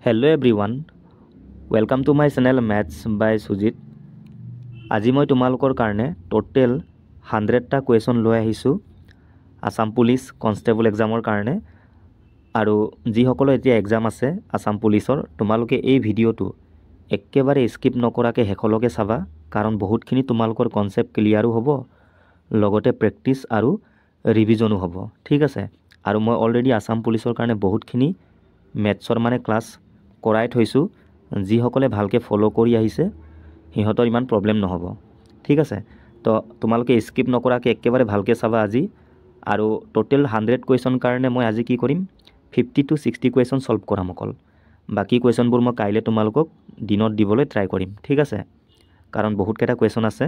Hello everyone, welcome to my channel Maths by Sujit. আজি মই তোমালোকৰ কাৰণে টোটেল 100টা কুৱেশ্যন লৈ আহিছোঁ আসাম পুলিচ কনষ্টেবল এক্সামৰ কাৰণে আৰু যিসকলৰ এতিয়া এক্সাম আছে আসাম পুলিচৰ তোমালোকে এই ভিডিঅ'টো একেবাৰে স্কিপ নকৰাকৈ শেষলৈকে চাবা কাৰণ বহুতখিনি তোমালোকৰ কনচেপ্ট ক্লিয়াৰো হ'ব লগতে প্ৰেক্টিছ আৰু ৰিভিজনো হ'ব ঠিক আছে আৰু মই অলৰেডি আসাম পুলিচৰ কাৰণে বহুতখিনি মেথছৰ মানে ক্লাছ কৰাই থৈছোঁ যিসকলে ভালকৈ ফ'ল' কৰি আহিছে সিহঁতৰ ইমান প্ৰব্লেম নহ'ব ঠিক আছে তো তোমালোকে স্কিপ নকৰাকৈ একেবাৰে ভালকৈ চাবা আজি আৰু টোটেল 100 কুৱেশ্যন কাৰণে মই আজি কি কৰিম 50 to 60 কুৱেশ্যন সলভ কৰাম অকল বাকি কুৱেশ্যনবোৰ মই কাইলৈ তোমালোকক দিনত দিবলৈ ট্ৰাই কৰিম ঠিক আছে কাৰণ বহুতকেইটা কুৱেশ্যন আছে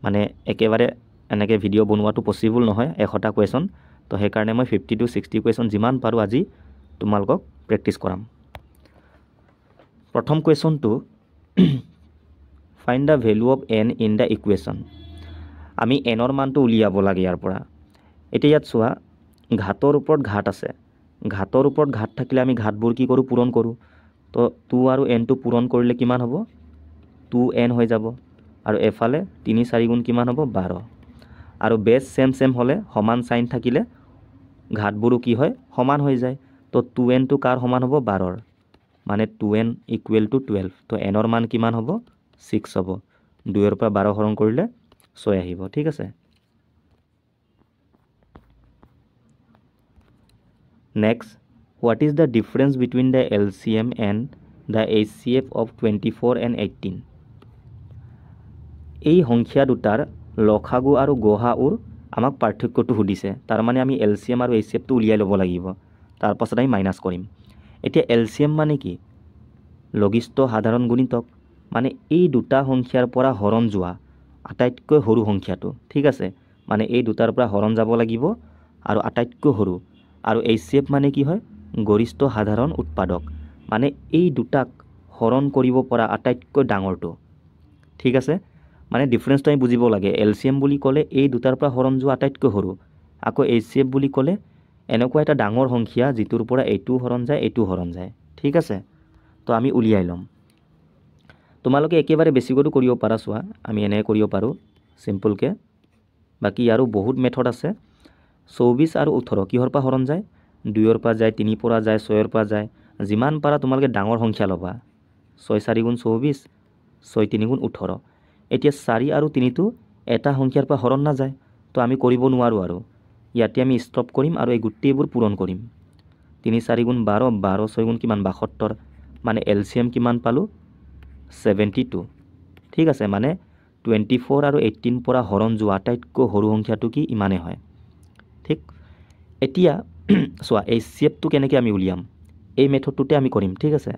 মানে একেবাৰে এনেকৈ ভিডিঅ' বনোৱাটো পচিবল নহয় 100টা কুৱেশ্যন তো সেইকাৰণে মই 50 to 60 কুৱেশ্যন যিমান পাৰোঁ আজি তোমালোকক প্ৰেক্টিছ কৰাম প্ৰথম কুৱেশ্যনটো find the value of n in the equation আমি এনৰ মানটো উলিয়াব লাগে ইয়াৰ পৰা এতিয়া ইয়াত চোৱা ঘাতৰ ওপৰত ঘাত আছে ঘাতৰ ওপৰত ঘাত থাকিলে আমি ঘাতবোৰ কি কৰোঁ পূৰণ কৰোঁ তো 2 আৰু nটো পূৰণ কৰিলে কিমান হ'ব 2n হৈ যাব আৰু এফালে 3 4 গুণ কিমান হ'ব 12 আৰু বেছ সেম হ'লে সমান সাইন থাকিলে ঘাতবোৰো কি হয় সমান হৈ যায় তো 2nটো কাৰ সমান হ'ব 12ৰ মানে 2n ইকুৱেল টু 12 তো nৰ মান কিমান হ'ব 6 হ'ব 2ৰ পৰা 12 হৰণ কৰিলে 6 আহিব ঠিক আছে next what is the difference between the LCM and the HCF of 24 and 18 এই সংখ্যা দুটাৰ লসাগু আৰু গসাউৰ আমাক পাৰ্থক্যটো সুধিছে তাৰ মানে আমি LCM আৰু HCFটো উলিয়াই ল'ব লাগিব তাৰ পাছত আমি মাইনাছ কৰিম এতিয়া LCM মানে কি লঘিষ্ঠ সাধাৰণ গুণিতক মানে এই দুটা সংখ্যাৰ পৰা হৰণ যোৱা আটাইতকৈ সৰু সংখ্যাটো ঠিক আছে মানে এই দুটাৰ পৰা হৰণ যাব লাগিব আৰু আটাইতকৈ সৰু আৰু HCF মানে কি হয় গৰিষ্ঠ সাধাৰণ উৎপাদক মানে এই দুটাক হৰণ কৰিব পৰা আটাইতকৈ ডাঙৰটো ঠিক আছে মানে ডিফাৰেন্সটো আমি বুজিব লাগে LCM বুলি ক'লে এই দুটাৰ পৰা হৰণ যোৱা আটাইতকৈ সৰু আকৌ HCF বুলি ক'লে এনেকুৱা এটা ডাঙৰ সংখ্যা যিটোৰ পৰা এইটো হৰণ যায় ঠিক আছে তো আমি উলিয়াই ল'ম তোমালোকে একেবাৰে বেছিকৈও কৰিব পাৰা চোৱা আমি এনে কৰিব পাৰোঁ সিম্পলকৈ বাকি আৰু বহুত মেথড আছে 24 আৰু 18 কিহৰ পৰা হৰণ যায় 2ৰ পৰা যায় 3 পৰা যায় 6ৰ পৰা যায় যিমান পাৰা তোমালোকে ডাঙৰ সংখ্যা ল'বা 6 4 গুণ 24 6 3 গুণ 18 এতিয়া 4 আৰু 3টো এটা সংখ্যাৰ পৰা হৰণ নাযায় তো আমি কৰিব নোৱাৰোঁ আৰু ইয়াতে আমি ষ্টপ কৰিম আৰু এই গোটেইবোৰ পূৰণ কৰিম 3 4 গুণ 12 12 6 গুণ কিমান 72 মানে LCM কিমান পালোঁ 72 ঠিক আছে মানে 24 আৰু 18 পৰা হৰণ যোৱা আটাইতকৈ সৰু সংখ্যাটো কি ইমানেই হয় ঠিক এতিয়া চোৱা HCFটো কেনেকৈ আমি উলিয়াম এই মেথডটোতে আমি কৰিম ঠিক আছে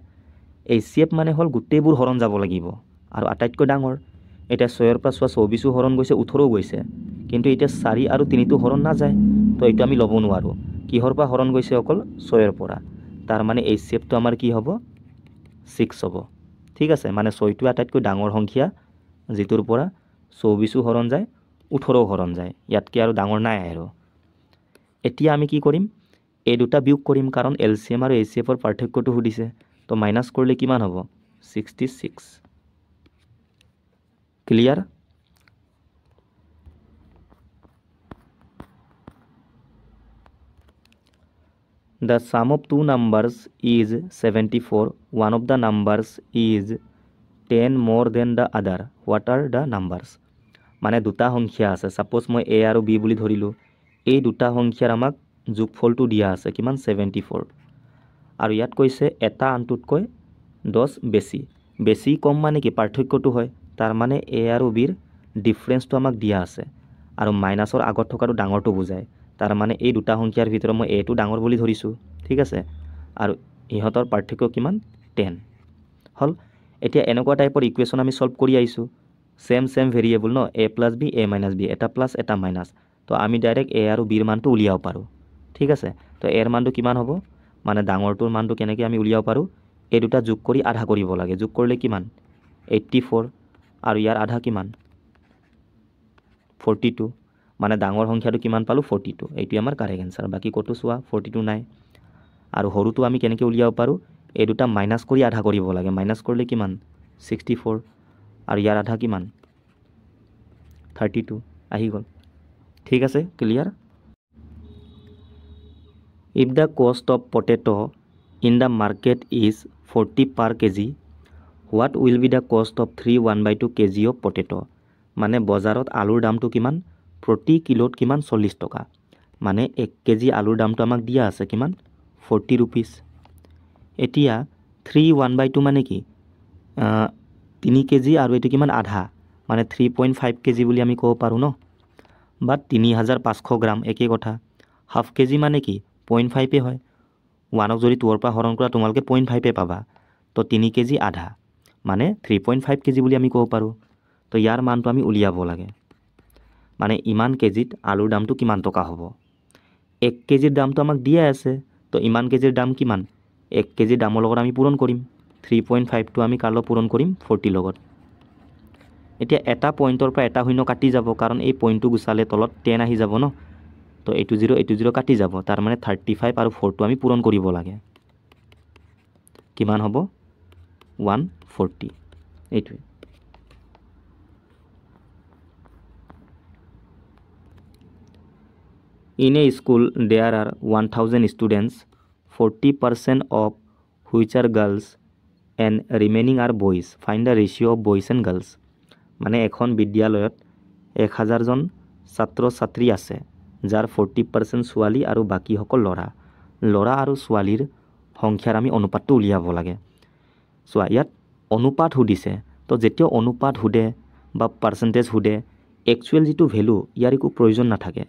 HCF মানে হ'ল গোটেইবোৰ হৰণ যাব লাগিব আৰু আটাইতকৈ ডাঙৰ এতিয়া 6ৰ পৰা চোৱা 24ও হৰণ গৈছে 18ও গৈছে কিন্তু এতিয়া 4 আৰু 3টো হৰণ নাযায় তো এইটো আমি ল'ব নোৱাৰোঁ কিহৰ পৰা হৰণ গৈছে অকল 6ৰ পৰা তাৰ মানে HCFটো আমাৰ কি হ'ব 6 হ'ব ঠিক আছে মানে 6টো আটাইতকৈ ডাঙৰ সংখ্যা যিটোৰ পৰা 24ও হৰণ যায় 18ও হৰণ যায় ইয়াতকৈ আৰু ডাঙৰ নাই আৰু এতিয়া আমি কি কৰিম এই দুটা বিয়োগ কৰিম কাৰণ LCM আৰু HCFৰ পাৰ্থক্যটো সুধিছে তো মাইনাছ কৰিলে কিমান হ'ব 66 clear The sum of two numbers is 74. One of the numbers is 10 more than the other. What are the numbers? মানে দুটা সংখ্যা আছে সাপোজ মই A আৰু B বুলি ধৰিলোঁ এই দুটা সংখ্যাৰ আমাক যোগফলটো দিয়া আছে কিমান 74 আৰু ইয়াত কৈছে এটা আনটোতকৈ 10 বেছি কম মানে কি পাৰ্থক্যটো হয় তাৰ মানে A আৰু B ৰ ডিফাৰেন্সটো আমাক দিয়া আছে আৰু মাইনাছৰ আগত থকাটো ডাঙৰটো বুজায় তাৰ মানে এই দুটা সংখ্যাৰ ভিতৰত মই এটো ডাঙৰ বুলি ধৰিছোঁ ঠিক আছে আৰু ইহঁতৰ পাৰ্থক্য কিমান 10 হল এতিয়া এনেকুৱা টাইপৰ ইকুৱেশ্যন আমি সলভ কৰি আহিছোঁ সেম ভেৰিয়েবল ন a + b a - b এটা প্লাছ এটা মাইনাছ তো আমি ডাইৰেক্ট a আৰু b ৰ মানটো উলিয়াব পাৰোঁ ঠিক আছে তো a ৰ মানটো কিমান হ'ব মানে ডাঙৰটোৰ মানটো কেনেকৈ আমি উলিয়াব পাৰোঁ এই দুটা যোগ কৰি আধা কৰিব লাগে যোগ কৰিলে কিমান 84 আৰু ইয়াৰ আধা কিমান 42 মানে ডাঙৰ সংখ্যাটো কিমান পালোঁ 42 এইটো আমাৰ কাৰেক্ট এনসাৰ বাকি কতো চোৱা 42 নাই আৰু হৰুটো আমি কেনেকৈ উলিয়াব পাৰোঁ এই দুটা মাইনাছ কৰি আধা কৰিব লাগে মাইনাছ কৰিলে কিমান 64 আৰু ইয়াৰ আধা কিমান 32 আহি গ'ল ঠিক আছে clear if the cost of potato in the market is 40 per kg what will be the cost of 3 1/2 kg of potato মানে বজাৰত আলুৰ দামটো কিমান প্ৰতি কিলোত কিমান 40 টকা মানে 1 কেজি আলুৰ দামটো আমাক দিয়া আছে কিমান 40 rupees এতিয়া 3 1/2 মানে কি 3 কেজি আৰু এইটো কিমান আধা মানে 3.5 কেজি বুলি আমি ক'ব পাৰোঁ ন বা 3500 গ্ৰাম একেই কথা হাফ কেজি মানে কি 0.5 হয় 1ক যদি 2ৰ পৰা হৰণ কৰা তোমালোকে 0.5 পাবা তো 3 কেজি আধা মানে 3.5 কেজি বুলি আমি ক'ব পাৰোঁ তো ইয়াৰ মানটো আমি উলিয়াব লাগে মানে ইমান কেজিত আলুৰ দামটো কিমান টকা হ'ব 1 কেজিৰ দামটো আমাক দিয়া আছে তো ইমান কেজিৰ দাম কিমান 1 কেজি দামৰ লগত আমি পূৰণ কৰিম 3.5টো আমি কাৰ লগত পূৰণ কৰিম 40 লগত এতিয়া এটা পইণ্টৰ পৰা এটা শূন্য কাটি যাব কাৰণ এই পইণ্টটো গুচালে তলত 10 আহি যাব ন তো এইটো 0 কাটি যাব তাৰ মানে 35 আৰু 4টো আমি পূৰণ কৰিব লাগে কিমান হ'ব 140 এইটোৱে In a school, there are 1000 students, 40% of which are girls and remaining are boys. Find the ratio of boys and girls. মানে এখন বিদ্যালয়ত 1000 জন ছাত্ৰ ছাত্ৰী আছে যাৰ 40% ছোৱালী আৰু বাকী সকল ল'ৰা আৰু ছোৱালীৰ সংখ্যাৰ আমি অনুপাতটো উলিয়াব লাগে চোৱা ইয়াত অনুপাত সুধিছে তো যেতিয়া অনুপাত সুধে বা পাৰ্চেণ্টেজ সুধে একচুৱেল যিটো ভেলু ইয়াৰ একো প্ৰয়োজন নাথাকে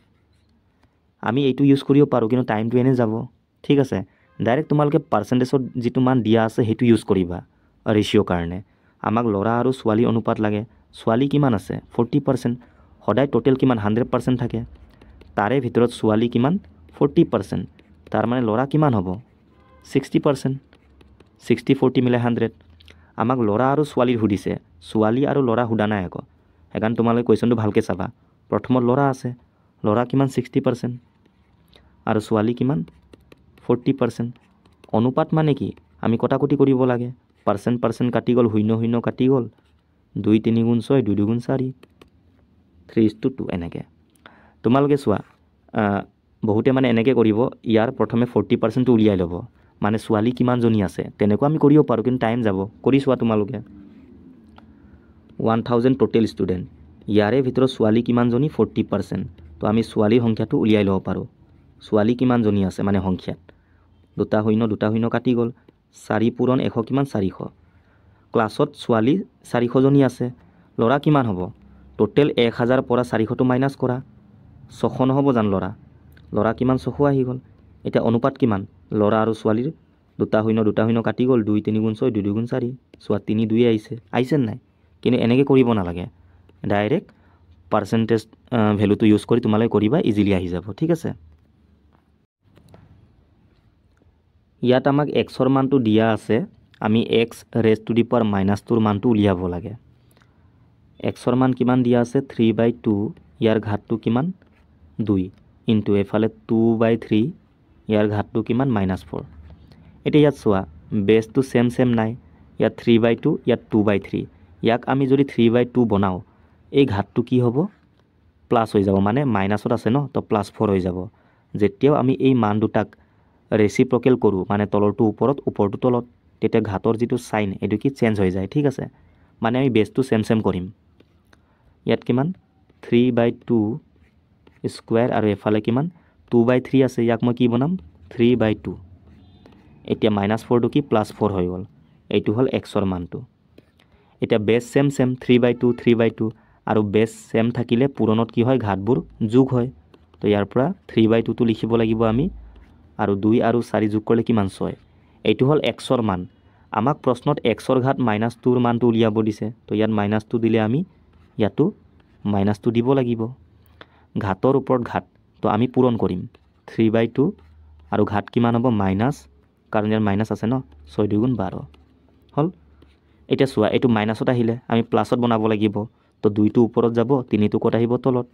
আমি এইটো ইউজ কৰিব পাৰোঁ কিন্তু টাইমটো এনে যাব ঠিক আছে ডাইৰেক্ট তোমালোকে পাৰ্চেণ্টেজত যিটো মান দিয়া আছে সেইটো ইউজ কৰিবা ৰেচিঅ' কাৰণে আমাক ল'ৰা আৰু ছোৱালী অনুপাত লাগে ছোৱালী কিমান আছে 40% সদায় টোটেল কিমান 100% থাকে তাৰে ভিতৰত ছোৱালী কিমান 40% তাৰ মানে ল'ৰা কিমান হ'ব 60% 60-40 মিলাই 100 আমাক ল'ৰা আৰু ছোৱালীৰ সুধিছে ছোৱালী আৰু ল'ৰা সোধা নাই আকৌ সেইকাৰণে তোমালোকে কুৱেশ্যনটো ভালকৈ চাবা প্ৰথমত ল'ৰা আছে ল'ৰা কিমান 60% আৰু ছোৱালী কিমান 40% অনুপাত মানে কি আমি কটাকটি কৰিব লাগে পাৰ্চেণ্ট কাটি গ'ল 0 কাটি গ'ল 2 3 গুণ 6 2 2 গুণ 4 3:2 এনেকৈ তোমালোকে চোৱা বহুতে মানে এনেকৈ কৰিব ইয়াৰ প্ৰথমে 40%টো উলিয়াই ল'ব মানে ছোৱালী কিমানজনী আছে তেনেকুৱা আমি কৰিব পাৰোঁ কিন্তু টাইম যাব কৰি চোৱা তোমালোকে 1000 টোটেল ষ্টুডেণ্ট ইয়াৰে ভিতৰত ছোৱালী কিমানজনী 40% তো আমি ছোৱালীৰ সংখ্যাটো উলিয়াই ল'ব পাৰোঁ ছোৱালী কিমানজনী আছে মানে সংখ্যাত 2 শূন্য কাটি গ'ল 4 পূৰণ 100 কিমান 400 ক্লাছত ছোৱালী 400 জনী আছে ল'ৰা কিমান হ'ব টোটেল 1000 পৰা 400টো মাইনাছ কৰা 600 নহ'ব জানো ল'ৰা কিমান 600 আহি গ'ল এতিয়া অনুপাত কিমান ল'ৰা আৰু ছোৱালীৰ 2 শূন্য কাটি গ'ল 2 3 গুণ 6 2 2 গুণ 4 চোৱা 3 2 আহিছে নাই কিন্তু এনেকৈ কৰিব নালাগে ডাইৰেক্ট পাৰ্চেণ্টেজ ভেলুটো ইউজ কৰি তোমালোকে কৰিবা ইজিলি আহি যাব ঠিক আছে ইয়াত আমাক এক্সৰ মানটো দিয়া আছে আমি X raise to the power -2ৰ মানটো উলিয়াব লাগে এক্সৰ মান কিমান দিয়া আছে 3/2 ইয়াৰ ঘাতটো কিমান 2 ইনটু এফালে 2/3 ইয়াৰ ঘাতটো কিমান -4 এতিয়া ইয়াত চোৱা বেছটো চেম নাই ইয়াত 3/2 ইয়াত 2/3 ইয়াক আমি যদি 3/2 বনাওঁ এই ঘাতটো কি হ'ব প্লাছ হৈ যাব মানে মাইনাছত আছে ন তো +4 হৈ যাব যেতিয়াও আমি এই মান দুটাক ৰেচিপ্ৰকেল কৰোঁ মানে তলৰটো ওপৰত ওপৰটো তলত তেতিয়া ঘাতৰ যিটো চাইন এইটো কি চেঞ্জ হৈ যায় ঠিক আছে মানে আমি বেছটো চেম কৰিম ইয়াত কিমান 3/2 স্কুৱেৰ আৰু এফালে কিমান 2/3 আছে ইয়াক মই কি বনাম 3/2 এতিয়া -4টো কি +4 হৈ গ'ল এইটো হ'ল এক্সৰ মানটো এতিয়া বেছ চেম 3/2 আৰু বেছ চেম থাকিলে পূৰণত কি হয় ঘাতবোৰ যোগ হয় তো ইয়াৰ পৰা 3/2টো লিখিব লাগিব আমি আৰু 2 আৰু 4 যোগ কৰিলে কিমান 6 এইটো হ'ল এক্সৰ মান আমাক প্ৰশ্নত এক্সৰ ঘাত -2ৰ মানটো উলিয়াব দিছে তো ইয়াত -2 দিলে আমি ইয়াতো -2 দিব লাগিব ঘাতৰ ওপৰত ঘাত তো আমি পূৰণ কৰিম 3/2 আৰু ঘাত কিমান হ'ব মাইনাছ কাৰণ ইয়াত মাইনাছ আছে ন 6 2 গুণ 12 হ'ল এতিয়া চোৱা এইটো মাইনাছত আহিলে আমি প্লাছত বনাব লাগিব তো 2টো ওপৰত যাব 3টো ক'ত আহিব তলত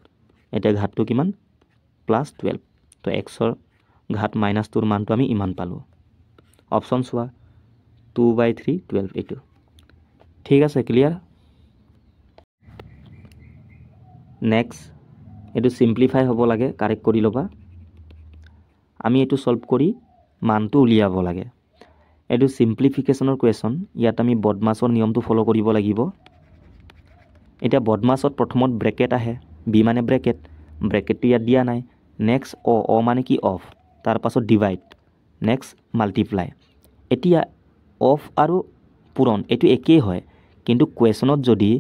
এতিয়া ঘাতটো কিমান +12 তো এক্সৰ ঘাত -2ৰ মানটো আমি ইমান পালোঁ অপশ্যন চোৱা 2/3 12 এইটো ঠিক আছে ক্লিয়াৰ নেক্সট এইটো সিম্পলিফাই হ'ব লাগে কাৰেক্ট কৰি ল'বা আমি এইটো সলভ কৰি মানটো উলিয়াব লাগে এইটো সিম্পলিফিকেশনৰ কুৱেশ্যন ইয়াত আমি বদমাছৰ নিয়মটো ফলো কৰিব লাগিব এটা বদমাছত প্ৰথমত ব্ৰেকেট আহে বি মানে ব্ৰেকেটটো ইয়াত দিয়া নাই নেক্সট অ মানে কি অফ তাৰ পাছত ডিভাইড নেক্সট মাল্টিপ্লাই এতিয়া অফ আৰু পূৰণ এইটো একেই হয় কিন্তু কুৱেশ্যনত যদি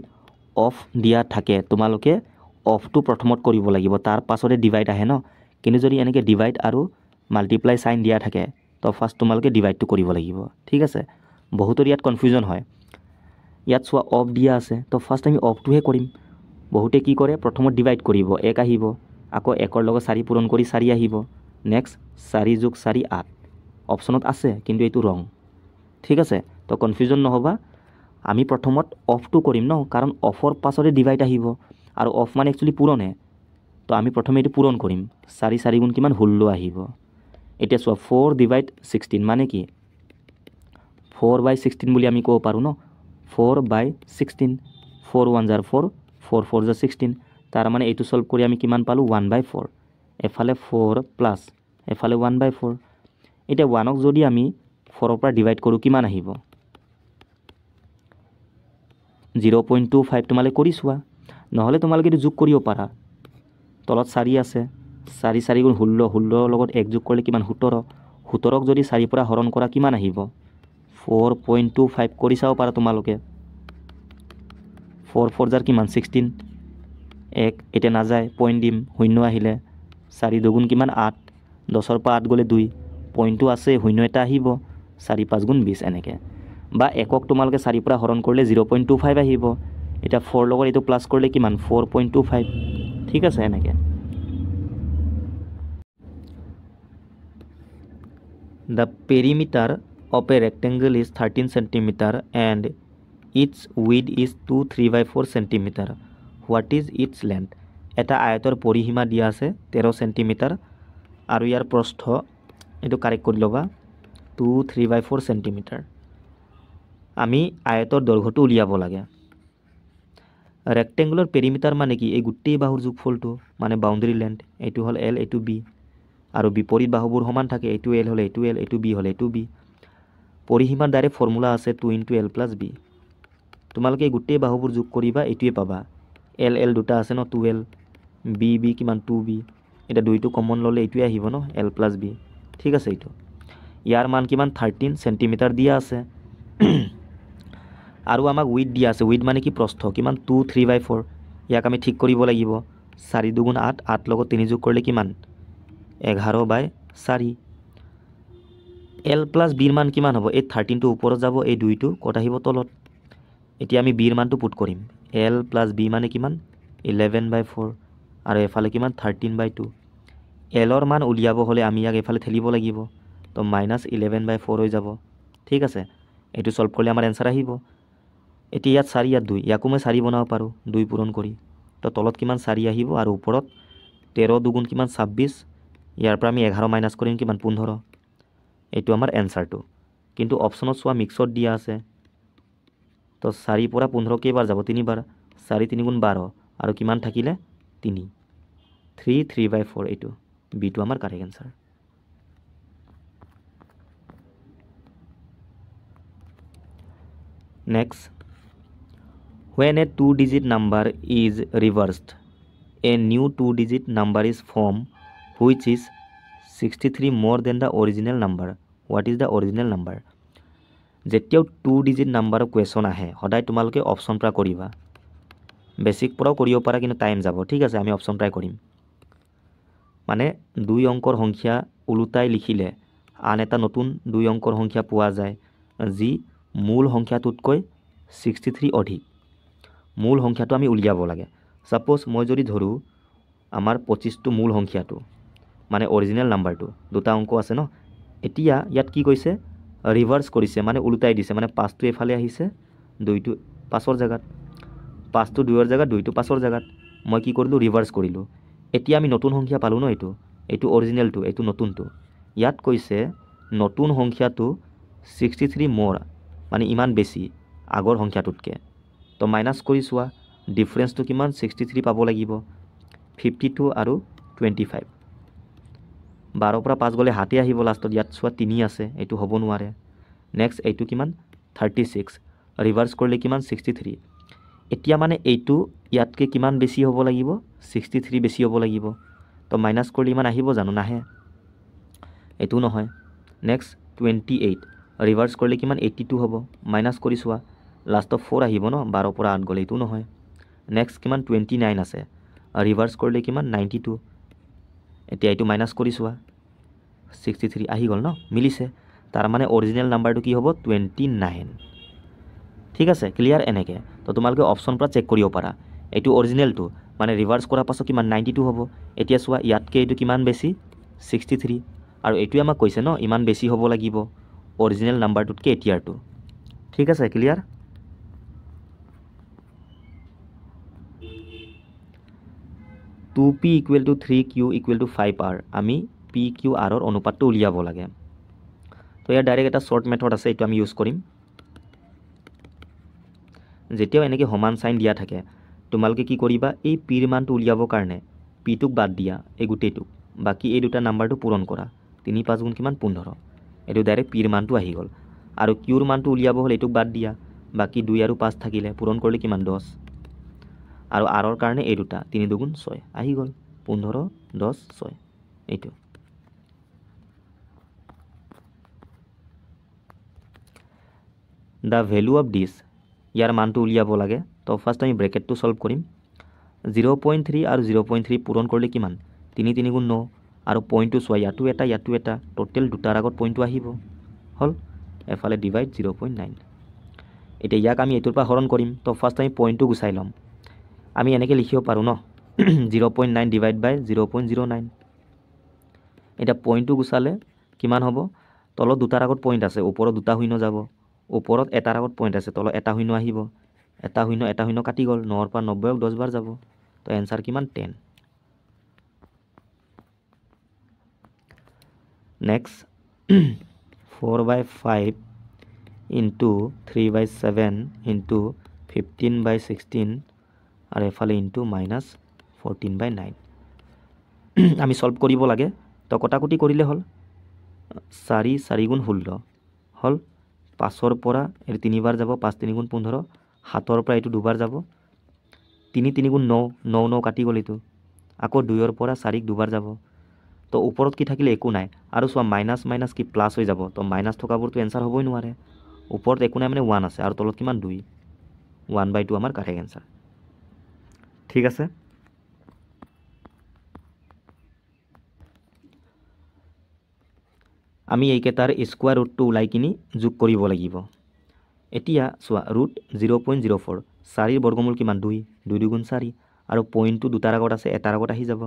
অফ দিয়া থাকে তোমালোকে অফটো প্ৰথমত কৰিব লাগিব তাৰ পাছতে ডিভাইড আহে ন কিন্তু যদি এনেকৈ ডিভাইড আৰু মাল্টিপ্লাই সাইন দিয়া থাকে তো ফাৰ্ষ্ট তোমালোকে ডিভাইডটো কৰিব লাগিব ঠিক আছে বহুতৰ ইয়াত কনফিউজন হয় ইয়াত চোৱা অফ দিয়া আছে তো ফাৰ্ষ্ট আমি অফটোহে কৰিম বহুতে কি কৰে প্ৰথমত ডিভাইড কৰিব 1 আহিব আকৌ 1ৰ লগত 4 পূৰণ কৰি 4 আহিব নেক্সট 4 + 4 8 অপশ্যনত আছে কিন্তু এইটো ৰং ঠিক আছে তো কনফিউজন নহবা আমি প্ৰথমত অফটো কৰিম ন কাৰণ অফৰ পাছতে ডিভাইড আহিব আৰু অফ মানে একচুয়ালি পূৰণে তো আমি প্ৰথমে এইটো পূৰণ কৰিম 4 4 গুণ কিমান 16 আহিব এতিয়া চোৱা 4/16 মানে কি 4/16 বুলি আমি ক'ব পাৰোঁ ন 4/16 4 1 * 4 4 4 * 16 তাৰ মানে এইটো সলভ কৰি আমি কিমান পালোঁ 1/4 এফালে 4 প্লাছ এফালে 1/4 এতিয়া 1ক যদি আমি 4ৰ পৰা ডিভাইড কৰোঁ কিমান আহিব 0.25 তোমালোকে কৰি চোৱা নহ'লে তোমালোকে এইটো যোগ কৰিব পাৰা তলত 4 আছে 4 4 গুণ 16 16ৰ লগত 1 যোগ কৰিলে কিমান 17 17ক যদি 4 পৰা হৰণ কৰা কিমান আহিব 4.25 কৰি চাব পাৰা তোমালোকে 4 4 জাৰ কিমান 16 1 এটা নাযায় পইণ্ট দিম শূন্য আহিলে 4 2 গুণ কিমান 8 10ৰ পৰা 8 গ'লে 2 পইণ্টটো আছে শূন্য এটা আহিব 4 5 গুণ 20 এনেকৈ বা 1ক তোমালোকে 4 পৰা হৰণ কৰিলে 0.25 আহিব এটা 4 লগত এইটো প্লাছ কৰিলে কিমান 4.25 ঠিক আছে এনেকৈ The perimeter of a rectangle is 13 cm and its width is 2 3/4 cm. What is its length? এটা আয়তৰ পৰিসীমা দিয়া আছে 13 cm আৰু ইয়াৰ প্ৰস্থ এইটো কাৰেক্ট কৰি ল'বা 2 3/4 cm. আমি আয়তৰ দৈৰ্ঘ্যটো উলিয়াব লাগে ৰেক্টেংগুলাৰ পেৰিমিটাৰ মানে কি এই গোটেই বাহুৰ যোগফলটো মানে বাউণ্ডাৰী লেন্থ এইটো হ'ল L এইটো B আৰু বিপৰীত বাহুবোৰ সমান থাকে এইটো L হ'লে এইটো L এইটো B হ'লে এইটো B পৰিসীমাৰ ডাইৰেক্ট ফৰ্মুলা আছে 2 * L + B তোমালোকে এই গোটেই বাহুবোৰ যোগ কৰিবা এইটোৱে পাবা L L দুটা আছে ন 2L B B কিমান 2B এটা দুইটো কমন ল'লে এইটোৱে আহিব ন L + B ঠিক আছে এইটো ইয়াৰ মান কিমান 13 cm দিয়া আছে আৰু আমাক উইথ দিয়া আছে উইথ মানে কি প্ৰস্থ কিমান 2 3/4 ইয়াক আমি ঠিক কৰিব লাগিব 4 2 গুণ 8 8 লগত 3 যোগ কৰিলে কিমান 11/4 L + B ৰ মান কিমান হ'ব এই 13টো ওপৰত যাব এই 2টো ক'ত আহিব তলত এতিয়া আমি B ৰ মানটো পুট কৰিম L + B মানে কিমান 11/4 আৰু এফালে কিমান 13/2 L ৰ মান উলিয়াব হ'লে আমি ইয়াক এফালে ঠেলিব লাগিব তো -11/4 হৈ যাব ঠিক আছে এইটো সলভ কৰিলে আমাৰ এনসাৰ আহিব এতিয়া ইয়াত 4 ইয়াত 2 ইয়াকো মই 4 বনাব পাৰোঁ 2 পূৰণ কৰি তো তলত কিমান 4 আহিব আৰু ওপৰত 13 2 গুণ কিমান 26 ইয়াৰ পৰা আমি 11 মাইনাছ কৰিম কিমান 15 এইটো আমাৰ এনসাৰটো কিন্তু অপশ্যনত চোৱা মিক্সত দিয়া আছে তো 4 পৰা 15 কেইবাৰ যাব 3 বাৰ 4 3 গুণ 12 আৰু কিমান থাকিলে 3 3 3/4 এইটো বিটো আমাৰ correct answer next when a 2-digit number is reversed a new 2-digit number is formed which is 63 more than the original number what is the original number যেতিয়াও 2-digit নাম্বাৰৰ কুৱেশ্যন আহে সদায় তোমালোকে অপশ্যন পৰা কৰিবা বেছিক পৰাও কৰিব পাৰা কিন্তু টাইম যাব ঠিক আছে আমি অপশ্যন ট্ৰাই কৰিম মানে 2 অংকৰ সংখ্যা উলুটাই লিখিলে আন এটা নতুন 2 অংকৰ সংখ্যা পোৱা যায় যি মূল সংখ্যাটোতকৈ 63 অধিক মূল সংখ্যাটো আমি উলিয়াব লাগে সাপোজ মই যদি ধৰোঁ আমাৰ 25টো মূল সংখ্যাটো মানে অৰিজিনেল নাম্বাৰটো দুটা অংক আছে ন এতিয়া ইয়াত কি কৈছে ৰিভাৰ্স কৰিছে মানে উলুটাই দিছে মানে 5টো এফালে আহিছে 2টো 5ৰ জায়গাত 5টো 2ৰ জায়গাত 2টো 5ৰ জায়গাত মই কি কৰিলোঁ ৰিভাৰ্স কৰিলোঁ এতিয়া আমি নতুন সংখ্যা পালোঁ ন এইটো অৰিজিনেলটো এইটো নতুনটো ইয়াত কৈছে নতুন সংখ্যাটো 63 মোৰ মানে ইমান বেছি আগৰ সংখ্যাটোতকৈ। তো মাইনাছ কৰি চোৱা, ডিফাৰেঞ্চটো কিমান 63 পাব লাগিব, 52 আৰু 25। 12 পৰা 5 গ'লে হাতে আহিব লাষ্টত, ইয়াত চোৱা 3 আছে, এইটো হ'ব নোৱাৰে। নেক্সট এইটো কিমান 36, ৰিভাৰ্চ কৰিলে কিমান 63। এতিয়া মানে এইটো ইয়াতকৈ কিমান বেছি হ'ব লাগিব, 63 বেছি হ'ব লাগিব। তো মাইনাছ কৰিলে ইমান আহিব জানো, নাহে, এইটো নহয়। নেক্সট 28, ৰিভাৰ্চ কৰিলে কিমান 82 হ'ব, মাইনাছ কৰি চোৱা, লাষ্টত 4 আহিব ন, 12 পৰা 8 গ'লে, এইটো নহয়। নেক্সট কিমান 29 আছে, ৰিভাৰ্চ কৰিলে কিমান 92। এতিয়া এইটো মাইনাছ কৰি চোৱা, 63 আহি গ'ল ন, মিলিছে। তাৰমানে অৰিজিনেল নাম্বাৰটো কি হ'ব 29। ঠিক আছে, ক্লিয়াৰ এনেকৈ। তো তোমালোকে অপশ্যন পৰা চেক কৰিব পাৰা, এইটো অৰিজিনেলটো মানে ৰিভাৰ্চ কৰাৰ পাছত কিমান 92 হ'ব। এতিয়া চোৱা ইয়াতকৈ এইটো কিমান বেছি 63, আৰু এইটোৱে আমাক কৈছে ন ইমান বেছি হ'ব লাগিব অৰিজিনেল নাম্বাৰটোতকৈ এতিয়াৰটো। ঠিক আছে, clear. Two P equal to 3Q equal to 5R, আমি PQRৰ অনুপাতটো উলিয়াব লাগে। তো ইয়াৰ ডাইৰেক্ট এটা শ্বৰ্ট মেথড আছে, এইটো আমি ইউজ কৰিম। যেতিয়াও এনেকৈ সমান চাইন দিয়া থাকে, তোমালোকে কি কৰিবা, এই পিৰ মানটো উলিয়াবৰ কাৰণে পিটোক বাদ দিয়া, এই গোটেইটোক, বাকী এই দুটা নাম্বাৰটো পূৰণ কৰা। 3 5 গুণ কিমান 15, এইটো ডাইৰেক্ট পিৰ মানটো আহি গ'ল। আৰু কিউৰ মানটো উলিয়াব হ'লে এইটোক বাদ দিয়া, বাকী 2 আৰু 5 থাকিলে পূৰণ কৰিলে কিমান 10, আৰু আৰৰ কাৰণে এই দুটা 3 2 গুণ 6 আহি গ'ল 15 10 6, এইটো। দ্য ভেলু অফ দিছ, ইয়াৰ মানটো উলিয়াব লাগে। তো ফাৰ্ষ্ট আমি ব্ৰেকেটটো সলভ কৰিম। 0.3 আৰু 0.3 পূৰণ কৰিলে কিমান 3 3 গুণ 9, আৰু পইণ্টটো চোৱা, ইয়াতো এটা, টোটেল দুটাৰ আগত পইণ্টটো আহিব, হ'ল। এফালে ডিভাইড 0.9। এতিয়া ইয়াক আমি এইটোৰ পৰা হৰণ কৰিম। তো ফাৰ্ষ্ট আমি পইণ্টটো গুচাই ল'ম। আমি এনেকৈ লিখিব পাৰোঁ ন 0.9 ডিভাইড বাই 0.09। এতিয়া পইণ্টটো গুচালে কিমান হ'ব, তলত দুটাৰ আগত পইণ্ট আছে, ওপৰত দুটা শূন্য যাব, ওপৰত এটাৰ আগত পইণ্ট আছে, তলত এটা শূন্য আহিব, এটা শূন্য কাটি গ'ল, 9ৰ পৰা 90ক 10 বাৰ যাব। তো এনচাৰ কিমান 10। নেক্সট 4/5 ইনটু 3/7 ইনটু 15/16, আৰু এফালে ইনটু -14/9। আমি সলভ কৰিব লাগে। তো কটাকটি কৰিলে হ'ল, 4 4 গুণ 16 হ'ল। 5ৰ পৰা এইটো 3 বাৰ যাব, 5 3 গুণ 15, 7ৰ পৰা এইটো দুবাৰ যাব, 3 3 গুণ 9 9 9 কাটি গ'ল এইটো, আকৌ 2ৰ পৰা 4ক দুবাৰ যাব। তো ওপৰত কি থাকিলে একো নাই, আৰু চোৱা মাইনাছ মাইনাছ কি প্লাছ হৈ যাব, তো মাইনাছ থকাবোৰতো এনচাৰ হ'বই নোৱাৰে। ওপৰত একো নাই মানে 1 আছে, আৰু তলত কিমান 2, 1/2 আমাৰ কাৰেক্ট এনচাৰ। ঠিক আছে। আমি এইকেইটাৰ স্কোৱাৰ ৰুটটো ওলাই কিনি যোগ কৰিব লাগিব। এতিয়া চোৱা, ৰুট 0.04, 4ৰ বৰ্গমূল কিমান 2, 2 2 গুণ 4, আৰু পইণ্টটো দুটাৰ আগত আছে, এটাৰ আগত আহি যাব,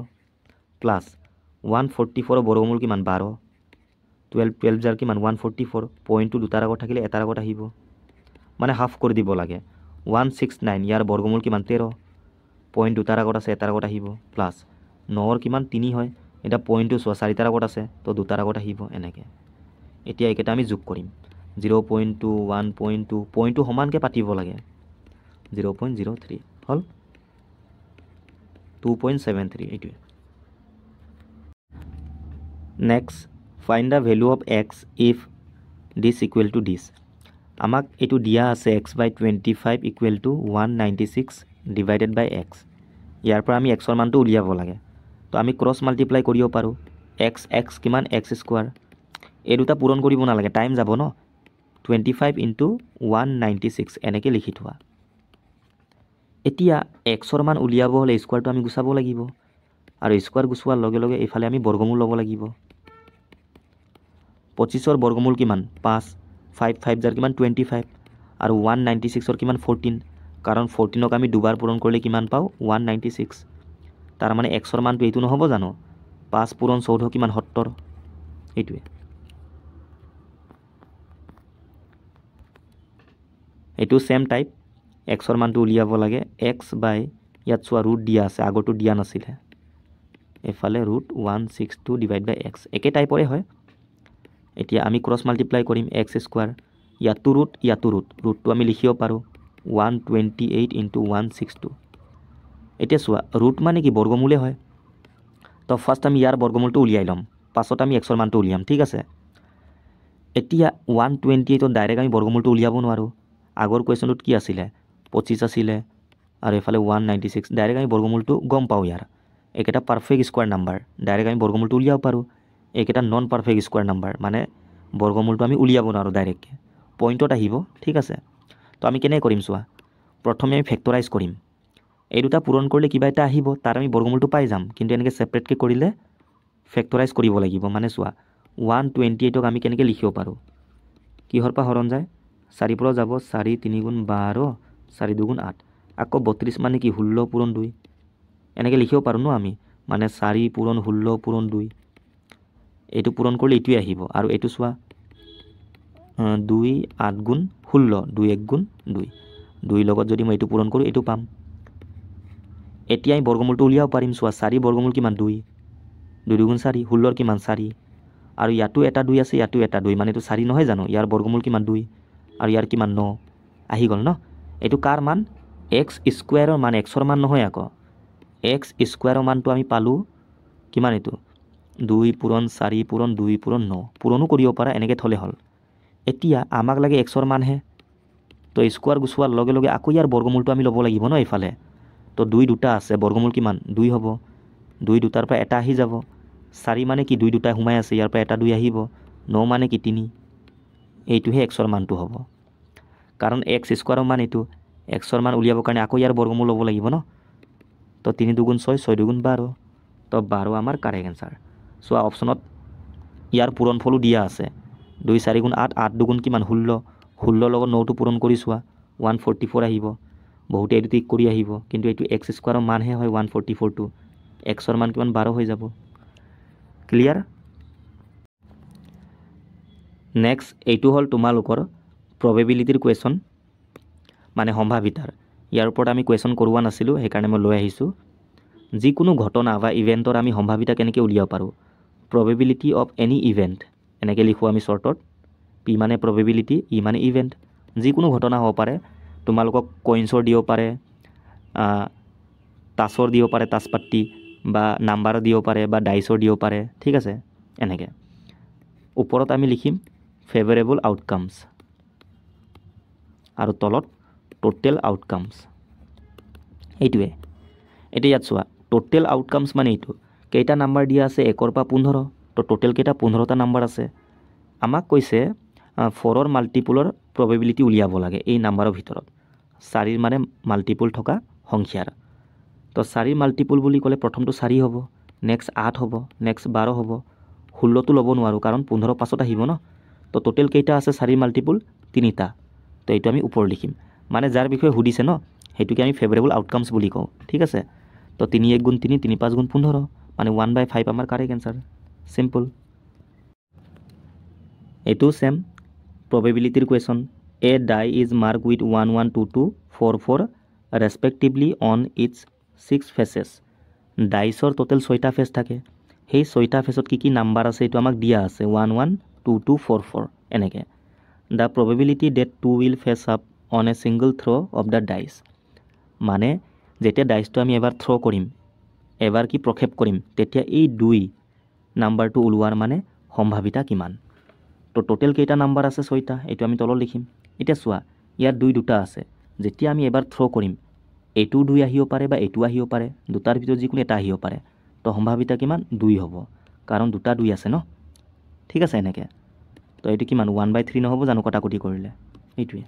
প্লাছ 144ৰ বৰ্গমূল কিমান 12, 12 যাৰ কিমান 144, পইণ্টটো দুটাৰ আগত থাকিলে এটাৰ আগত আহিব, মানে হাফ কৰি দিব লাগে। 169, ইয়াৰ বৰ্গমূল কিমান 13, পইণ্ট দুটাৰ আগত আছে, এটাৰ আগত আহিব, প্লাছ 9ৰ কিমান 3 হয়, এতিয়া পইণ্টটো চোৱা 4টাৰ আগত আছে, তো দুটাৰ আগত আহিব এনেকৈ। এতিয়া এইকেইটা আমি যোগ কৰিম, 0.2 1.2, পইণ্টটো সমানকৈ পাতিব লাগে, 0.03 হ'ল 2.73, এইটোৱে। Next find the value of X if this equal to this. আমাক এইটো দিয়া আছে x/25 equal to 196 divided by X. ইয়াৰ পৰা আমি এক্সৰ মানটো উলিয়াব লাগে। তো আমি ক্ৰছ মাল্টিপ্লাই কৰিব পাৰোঁ, এক্স কিমান x², এই দুটা পূৰণ কৰিব নালাগে, টাইম যাব ন, 25 ইনটু 196 এনেকৈ লিখি থোৱা। এতিয়া এক্সৰ মান উলিয়াব হ'লে স্কোৱাৰটো আমি গুচাব লাগিব, আৰু স্কোৱাৰ গুচোৱাৰ লগে লগে এইফালে আমি বৰ্গমূল ল'ব লাগিব। 25ৰ বৰ্গমূল কিমান 5, 5 5 যাৰ কিমান 25, আৰু 196ৰ কিমান 14, কাৰণ 14ক আমি দুবাৰ পূৰণ কৰিলে কিমান পাওঁ 196। তাৰমানে এক্সৰ মানটো এইটো নহ'ব জানো, 5 পূৰণ 14 কিমান 70, এইটোৱে। এইটো ছেম টাইপ, এক্সৰ মানটো উলিয়াব লাগে, এক্স বাই ইয়াত চোৱা ৰুট দিয়া আছে, আগৰটো দিয়া নাছিলে, এফালে ৰুট 162 ডিভাইড বাই এক্স, একে টাইপৰে হয়। এতিয়া আমি ক্ৰছ মাল্টিপ্লাই কৰিম, x² ইয়াতো ৰুট ৰুটটো আমি লিখিব পাৰোঁ 128 × 162। এতিয়া চোৱা ৰুট মানে কি বৰ্গমূলে হয়। তো ফাৰ্ষ্ট আমি ইয়াৰ বৰ্গমূলটো উলিয়াই ল'ম, পাছত আমি এক্সৰ মানটো উলিয়াম, ঠিক আছে। এতিয়া 128ত ডাইৰেক্ট আমি বৰ্গমূলটো উলিয়াব নোৱাৰোঁ। আগৰ কুৱেশ্যনটোত কি আছিলে 25 আছিলে আৰু এইফালে 196, ডাইৰেক্ট আমি বৰ্গমূলটো গম পাওঁ ইয়াৰ। এইকেইটা পাৰফেক্ট স্কোৱাৰ নাম্বাৰ, ডাইৰেক্ট আমি বৰ্গমূলটো উলিয়াব পাৰোঁ। এইকেইটা নন পাৰফেক্ট স্কোৱাৰ নাম্বাৰ, মানে বৰ্গমূলটো আমি উলিয়াব নোৱাৰোঁ ডাইৰেক্টকৈ, পইণ্টত আহিব, ঠিক আছে। তো আমি কেনেকৈ কৰিম চোৱা, প্ৰথমে আমি ফেক্টৰাইজ কৰিম। এই দুটা পূৰণ কৰিলে কিবা এটা আহিব, তাৰ আমি বৰ্গমূলটো পাই যাম। কিন্তু এনেকৈ ছেপাৰেটকৈ কৰিলে ফেক্টৰাইজ কৰিব লাগিব। মানে চোৱা 128ক আমি কেনেকৈ লিখিব পাৰোঁ, কিহৰ পৰা হৰণ যায় 4 পৰা যাব, 4 3 × 12, 4 2 × 8, আকৌ 32 মানে কি 16 পূৰণ 2, এনেকৈ লিখিব পাৰোঁ ন আমি। মানে 4 পূৰণ 16 পূৰণ 2, এইটো পূৰণ কৰিলে এইটোৱে আহিব। আৰু এইটো চোৱা 2 8 × 16, 2 1 × 2, 2 লগত যদি মই এইটো পূৰণ কৰোঁ এইটো পাম। এতিয়া আমি বৰ্গমূলটো উলিয়াব পাৰিম। চোৱা 4 বৰ্গমূল কিমান 2, 2 2 × 4, 16 কিমান 4, আৰু ইয়াতো এটা 2 আছে, ইয়াতো এটা 2, মানে এইটো 4 নহয় জানো। ইয়াৰ বৰ্গমূল কিমান 2, আৰু ইয়াৰ কিমান 9, আহি গ'ল ন। এইটো কাৰ মান এক্স স্কুৱেৰৰ মান, এক্সৰ মান নহয় আকৌ। এক্স স্কুৱেৰৰ মানটো আমি পালোঁ কিমান, এইটো 2 পূৰণ 4 পূৰণ 2 পূৰণ 9, পূৰণো কৰিব পাৰা, এনেকৈ থ'লে হ'ল। এতিয়া আমাক লাগে এক্সৰ মানহে, তো স্কুৱাৰ গুচোৱাৰ লগে লগে আকৌ ইয়াৰ বৰ্গমূলটো আমি ল'ব লাগিব ন এইফালে। তো 2 দুটা আছে, বৰ্গমূল কিমান 2 হ'ব, 2 দুটাৰ পৰা এটা আহি যাব। 4 মানে কি 2 দুটা সোমাই আছে, ইয়াৰ পৰা এটা 2 আহিব। 9 মানে কি 3, এইটোহে এক্সৰ মানটো হ'ব। কাৰণ এক্স স্কুৱাৰৰ মান এইটো, এক্সৰ মান উলিয়াবৰ কাৰণে আকৌ ইয়াৰ বৰ্গমূল ল'ব লাগিব ন। তো 3 2 × 6, 6 2 × 12, তো 12 আমাৰ কাৰেক্ট এনচাৰ। চোৱা অপশ্যনত ইয়াৰ পূৰণফলো দিয়া আছে, 2 4 × 8, 8 2 × কিমান 16, 16 লগত 9টো পূৰণ কৰি চোৱা 144 আহিব। বহুতে এইটো টিক কৰি আহিব, কিন্তু এইটো এক্স স্কুৱাৰৰ মানহে হয় 144টো, এক্সৰ মান কিমান 12 হৈ যাব। ক্লিয়াৰ। নেক্সট এইটো হ'ল তোমালোকৰ প্ৰবেবিলিটিৰ কুৱেশ্যন, মানে সম্ভাৱিতাৰ। ইয়াৰ ওপৰত আমি কুৱেশ্যন কৰোৱা নাছিলোঁ, সেইকাৰণে মই লৈ আহিছোঁ। যিকোনো ঘটনা বা ইভেণ্টৰ আমি সম্ভাৱিতা কেনেকৈ উলিয়াব পাৰোঁ, প্ৰবেবিলিটি অফ এনি ইভেণ্ট, এনেকৈ লিখোঁ আমি শ্বৰ্টত। পি মানে প্ৰবেবিলিটি, ই মানে ইভেণ্ট। যিকোনো ঘটনা হ'ব পাৰে, তোমালোকক কইন্সৰ দিব পাৰে, টাছৰ দিব পাৰে, টাছ পাত্তি, বা নাম্বাৰৰ দিব পাৰে, বা ডাইচৰ দিব পাৰে, ঠিক আছে। এনেকৈ ওপৰত আমি লিখিম ফেভাৰেবল আউটকামছ, আৰু তলত টোটেল আউটকামছ, এইটোৱে। এতিয়া ইয়াত চোৱা টোটেল আউটকামছ মানে এইটো, কেইটা নাম্বাৰ দিয়া আছে 1 পৰা 15, তো টোটেল কেইটা 15টা নাম্বাৰ আছে। আমাক কৈছে 4ৰ মাল্টিপুলৰ প্ৰবেবিলিটি উলিয়াব লাগে এই নাম্বাৰৰ ভিতৰত, 4 মানে মাল্টিপুল থকা সংখ্যাৰ। তো 4 মাল্টিপুল বুলি ক'লে প্ৰথমটো 4 হ'ব, নেক্সট 8 হ'ব, নেক্সট 12 হ'ব, 16টো ল'ব নোৱাৰোঁ কাৰণ 15 পাছত আহিব ন। তো টোটেল কেইটা আছে 4 মাল্টিপুল 3টা, তো এইটো আমি ওপৰত লিখিম। মানে যাৰ বিষয়ে সুধিছে ন, সেইটোকে আমি ফেভাৰেবল আউটকামছ বুলি কওঁ, ঠিক আছে। তো 3 1 × 3, 3 5 × 15, মানে 1/5 আমাৰ কাৰেক্ট এনচাৰ, চিম্পল। এইটো চেম প্ৰবেবিলিটিৰ question. A die is mark with 1 1 2 2 4 4 respectively on its 6 faces. ডাইচৰ টোটেল 6টা ফেচ থাকে, সেই 6টা ফেচত কি কি নাম্বাৰ আছে এইটো আমাক দিয়া আছে 1 1 2 2 4 4, এনেকৈ। The probability that 2 will fetch up on a single throw' of the dice, মানে যেতিয়া ডাইচটো আমি এবাৰ থ্ৰ' কৰিম, এবাৰ কি প্ৰক্ষেপ কৰিম, তেতিয়া এই 2 নাম্বাৰটো ওলোৱাৰ মানে সম্ভাৱিতা কিমান। তো টোটেল কেইটা নাম্বাৰ আছে 6টা, এইটো আমি তলত লিখিম। এতিয়া চোৱা ইয়াত 2 দুটা আছে, যেতিয়া আমি এবাৰ থ্ৰ' কৰিম এইটো 2 আহিব পাৰে বা এইটো আহিব পাৰে, দুটাৰ ভিতৰত যিকোনো এটা আহিব পাৰে। তো সম্ভাৱিতা কিমান 2 হ'ব, কাৰণ দুটা 2 আছে ন, ঠিক আছে এনেকৈ। তো এইটো কিমান 1/3 নহ'ব জানো কটাকটি কৰিলে, এইটোৱে।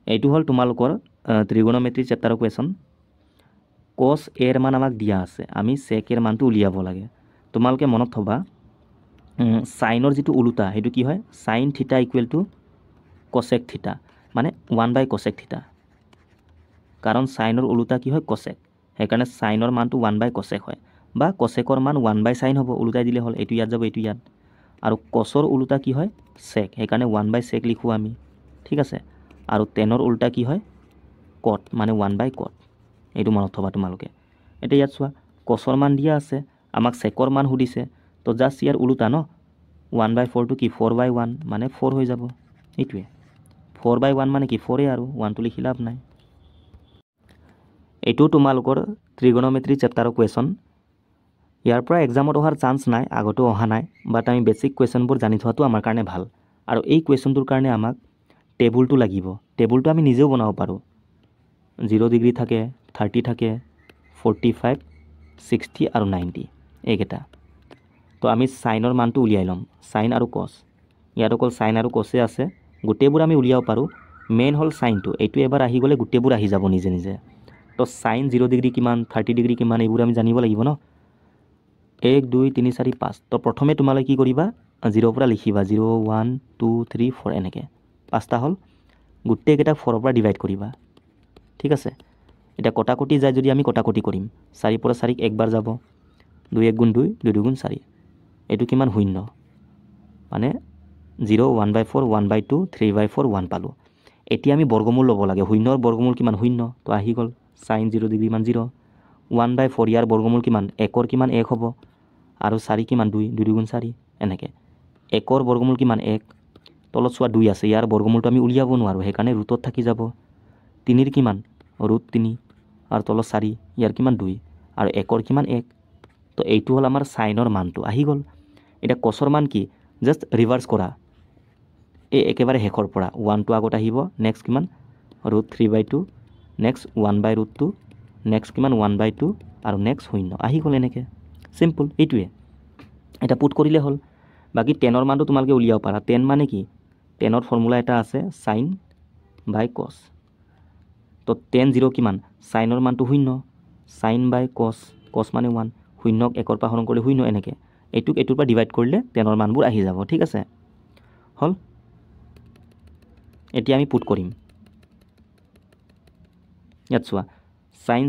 এইটো হ'ল তোমালোকৰ ত্ৰিগোণমেট্ৰি চেপ্টাৰৰ কুৱেশ্যন। কছ এৰ মান আমাক দিয়া আছে, আমি চেক এৰ মানটো উলিয়াব লাগে। তোমালোকে মনত থবা ছাইনৰ যিটো ওলোটা সেইটো কি হয়, ছাইন থিটা ইকুৱেল টু কছেক থিটা, মানে 1/cosec থিটা। কাৰণ ছাইনৰ ওলোটা কি হয় কছেক, সেইকাৰণে ছাইনৰ মানটো 1/cosec হয়, বা কছেকৰ মান 1/sin হ'ব, ওলোটাই দিলে হ'ল, এইটো ইয়াত যাব এইটো ইয়াত। আৰু কছৰ ওলোটা কি হয় চেক, সেইকাৰণে 1/sec লিখোঁ আমি, ঠিক আছে। আৰু টেনৰ ওলোটা কি হয় কট, মানে 1/cot, এইটো মনত থবা তোমালোকে। এতিয়া ইয়াত চোৱা কছৰ মান দিয়া আছে, আমাক চেকৰ মান সুধিছে, তো জাষ্ট ইয়াৰ ওলোটা ন, 1/4টো কি 4/1 মানে 4 হৈ যাব এইটোৱে 4/1 মানে কি 4 আৰু 1টো লিখি লাভ নাই এইটো তোমালোকৰ ট্ৰিগোনোমেট্ৰি চেপ্টাৰৰ কুৱেশ্যন ইয়াৰ পৰা এক্সামত অহাৰ চান্স নাই আগতো অহা নাই বাট আমি বেছিক কুৱেশ্যনবোৰ জানি থোৱাটো আমাৰ কাৰণে ভাল আৰু এই কুৱেশ্যনটোৰ কাৰণে আমাক টেবুলটো লাগিব টেবুলটো আমি নিজেও বনাব পাৰোঁ 0 ডিগ্ৰী থাকে 30 থাকে 45 60 আৰু 90 এইকেইটা তো আমি সাইনৰ মানটো উলিয়াই ল'ম সাইন আৰু কস ইয়াত অকল সাইন আৰু কসে আছে গোটেইবোৰ আমি উলিয়াব পাৰোঁ মেইন হ'ল সাইনটো এইটো এবাৰ আহি গ'লে গোটেইবোৰ আহি যাব নিজে নিজে তো সাইন 0 ডিগ্ৰী কিমান 30 ডিগ্ৰী কিমান এইবোৰ আমি জানিব লাগিব ন 1 2 3 4 5 তো প্ৰথমে তোমালৈ কি কৰিবা 0 পৰা লিখিবা 0 1 2 3 4 এনেকৈ পাঁচটা হ'ল গোটেইকেইটা 4ৰ পৰা ডিভাইড কৰিবা ঠিক আছে এটা কটাকটি যায় যদি আমি কটাকটি কৰিম 4 পৰা 4ক একবাৰ যাব 2 1 গুণ 2 2 2 গুণ 4 এইটো কিমান শূন্য মানে 0 1/4 1/2 3/4 1 পালোঁ এতিয়া আমি বৰ্গমূল ল'ব লাগে শূন্যৰ বৰ্গমূল কিমান শূন্য তো আহি গ'ল সাইন 0 ডিগ্ৰী মান 0 1/4 ইয়াৰ বৰ্গমূল কিমান 1ৰ কিমান 1 হ'ব আৰু 4 কিমান 2 2 2 গুণ 4 এনেকৈ 1ৰ বৰ্গমূল কিমান 1 তলত চোৱা 2 আছে ইয়াৰ বৰ্গমূলটো আমি উলিয়াব নোৱাৰোঁ সেইকাৰণে ৰুটত থাকি যাব 3ৰ কিমান ৰুট 3 আৰু তলত 4 ইয়াৰ কিমান 2 আৰু 1ৰ কিমান 1 তো এইটো হ'ল আমাৰ সাইনৰ মানটো আহি গ'ল এতিয়া কছৰ মান কি জাষ্ট ৰিভাৰ্ছ কৰা এই একেবাৰে শেষৰ পৰা 1টো আগত আহিব নেক্সট কিমান ৰুট 3/2 নেক্সট 1/√2 নেক্সট কিমান 1/2 আৰু নেক্সট শূন্য আহি গ'ল এনেকৈ চিম্পল এইটোৱে এটা পুট কৰিলে হ'ল বাকী 10ৰ মানটো তোমালোকে উলিয়াব পাৰা 10 মানে কি 10ৰ ফৰ্মুলা এটা আছে সাইন বাই কছ তো 10 0 কিমান সাইনৰ মানটো শূন্য সাইন বাই কছ কছ মানে 1 শূন্যক 1ৰ পৰা হৰণ কৰিলে শূন্য এনেকৈ এইটোক এইটোৰ পৰা ডিভাইড কৰিলে 10ৰ মানবোৰ আহি যাব ঠিক আছে হ'ল এতিয়া আমি পুট কৰিম ইয়াত চোৱা সাইন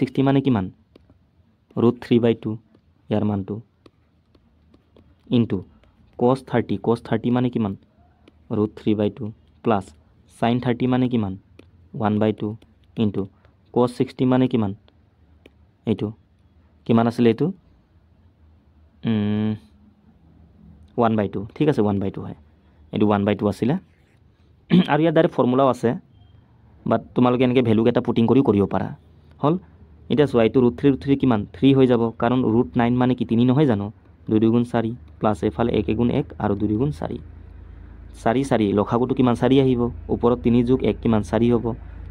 60 মানে কিমান ৰুট 3/2 ইয়াৰ মানটো ইনটু কছ 30 মানে কিমান ৰুট 3/2 প্লাছ সাইন 30 মানে কিমান 1/2 ইনটু কছ 60 মানে কিমান এইটো কিমান আছিলে এইটো 1/2 ঠিক আছে 1/2 হয় এইটো 1/2 আছিলে আৰু ইয়াত ডাইৰেক্ট ফৰ্মুলাও আছে বাট তোমালোকে এনেকৈ ভেলুকেইটা পুটিং কৰিও কৰিব পাৰা হ'ল এতিয়া চোৱা এইটো ৰুট 3 কিমান 3 হৈ যাব কাৰণ ৰুট 9 মানে কি 3 নহয় জানো 2 2 গুণ 4 প্লাছ এইফালে 1 গুণ 1 আৰু 2 2 গুণ 4 4 4 লসাগুটো কিমান 4 আহিব ওপৰত 3 যোগ 1 কিমান 4 হ'ব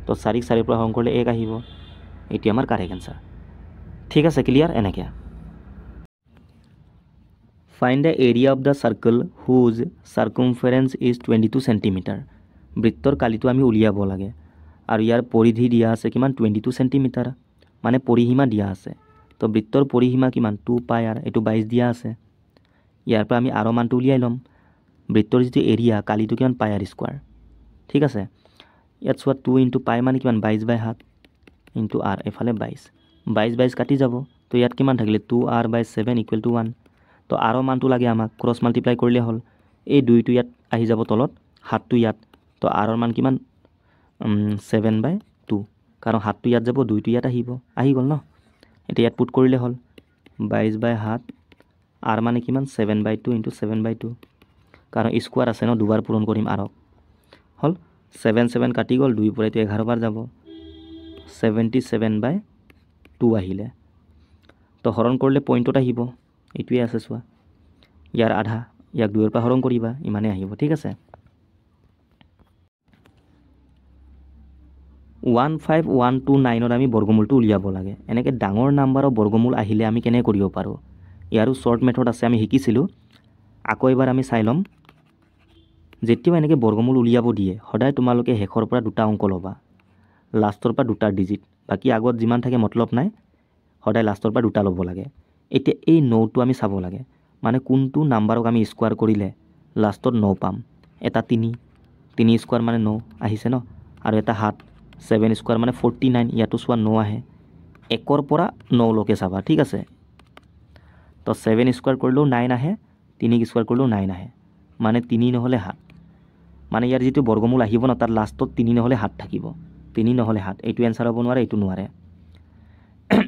তো 4ক 4ৰ পৰা হৰণ কৰিলে 1 আহিব এইটো আমাৰ কাৰেক্ট এনচাৰ ঠিক আছে ক্লিয়াৰ এনেকৈ find the area of the circle হুজ চাৰ্কুমফাৰেঞ্চ ইজ 22 চেণ্টিমিটাৰ বৃত্তৰ কালিটো আমি উলিয়াব লাগে আৰু ইয়াৰ পৰিধি দিয়া আছে কিমান 22 চেণ্টিমিটাৰ মানে পৰিসীমা দিয়া আছে তো বৃত্তৰ পৰিসীমা কিমান 2πr এইটো 22 দিয়া আছে ইয়াৰ পৰা আমি আৰৰ মানটো উলিয়াই ল'ম বৃত্তৰ যিটো এৰিয়া কালিটো কিমান πr স্কোৱাৰ ঠিক আছে ইয়াত চোৱা 2 × π মানে কিমান 22/7 ইনটু r এফালে 22 কাটি যাব তো ইয়াত কিমান থাকিলে 2r/7 = 1 তো আৰৰ মানটো লাগে আমাক ক্ৰছ মাল্টিপ্লাই কৰিলে হ'ল এই 2টো ইয়াত আহি যাব তলত 7টো ইয়াত তো আৰৰ মান কিমান 7/2 কাৰণ 7টো ইয়াত যাব 2টো ইয়াত আহি গ'ল ন এতিয়া ইয়াত পুট কৰিলে হ'ল 22/7 r মানে কিমান 7/2 × 7/2 কাৰণ স্কোৱাৰ আছে ন দুবাৰ পূৰণ কৰিম আৰক হ'ল 7 কাটি গ'ল 2 পৰা এইটো 11 বাৰ যাব 77/2 আহিলে তো হৰণ কৰিলে পইণ্টত আহিব এইটোৱে আছে চোৱা ইয়াৰ আধা ইয়াক 2ৰ পৰা হৰণ কৰিবা ইমানেই আহিব ঠিক আছে 15129ৰ আমি বৰ্গমূলটো উলিয়াব লাগে এনেকৈ ডাঙৰ নাম্বাৰৰ বৰ্গমূল আহিলে আমি কেনেকৈ কৰিব পাৰোঁ ইয়াৰো শ্বৰ্ট মেথড আছে আমি শিকিছিলোঁ আকৌ এবাৰ আমি চাই ল'ম যেতিয়াও এনেকৈ বৰ্গমূল উলিয়াব দিয়ে সদায় তোমালোকে শেষৰ পৰা 2টা অংক ল'বা লাষ্টৰ পৰা 2টা ডিজিট বাকী আগত যিমান থাকে মতলব নাই সদায় লাষ্টৰ পৰা 2টা ল'ব লাগে এতিয়া এই 9টো আমি চাব লাগে মানে কোনটো নাম্বাৰক আমি স্কোৱাৰ কৰিলে লাষ্টত 9 পাম এটা 3 স্কোৱাৰ মানে 9 আহিছে ন আৰু এটা 7 স্কোৱাৰ মানে 49 ইয়াতো চোৱা 9 আহে 1ৰ পৰা 9 লৈকে চাবা ঠিক আছে তো 7 স্কোৱাৰ কৰিলেও 9 আহে 3 স্কোৱাৰ কৰিলেও 9 আহে মানে 3 নহ'লে 7 মানে ইয়াৰ যিটো বৰ্গমূল আহিব ন তাৰ লাষ্টত 3 নহ'লে 7 থাকিব 3 নহ'লে 7 এইটো এনচাৰ হ'ব নোৱাৰে এইটো নোৱাৰে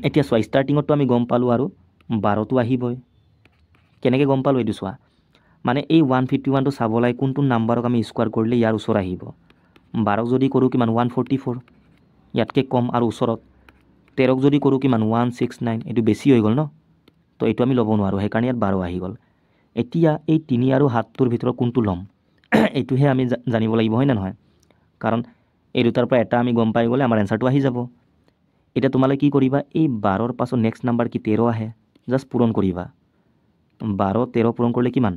এতিয়া চোৱা ষ্টাৰ্টিঙততো আমি গম পালোঁ আৰু 12টো আহিবই কেনেকৈ গম পালোঁ এইটো চোৱা মানে এই 151টো চাবলৈ কোনটো নাম্বাৰক আমি স্কোৱাৰ কৰিলে ইয়াৰ ওচৰ আহিব 12ক যদি কৰোঁ কিমান 144 ইয়াতকৈ কম আৰু ওচৰত 13ক যদি কৰোঁ কিমান 169 এইটো বেছি হৈ গ'ল ন তো এইটো আমি ল'ব নোৱাৰোঁ সেইকাৰণে ইয়াত 12 আহি গ'ল এতিয়া এই 3 আৰু 7টোৰ ভিতৰত কোনটো ল'ম এইটোহে আমি জানিব লাগিব হয় নে নহয় কাৰণ এই দুটাৰ পৰা এটা আমি গম পাই গ'লে আমাৰ এনচাৰটো আহি যাব এতিয়া তোমালোকে কি কৰিবা এই 12ৰ পাছত নেক্সট নাম্বাৰ কি 13 আহে জাষ্ট পূৰণ কৰিবা 12 13 পূৰণ কৰিলে কিমান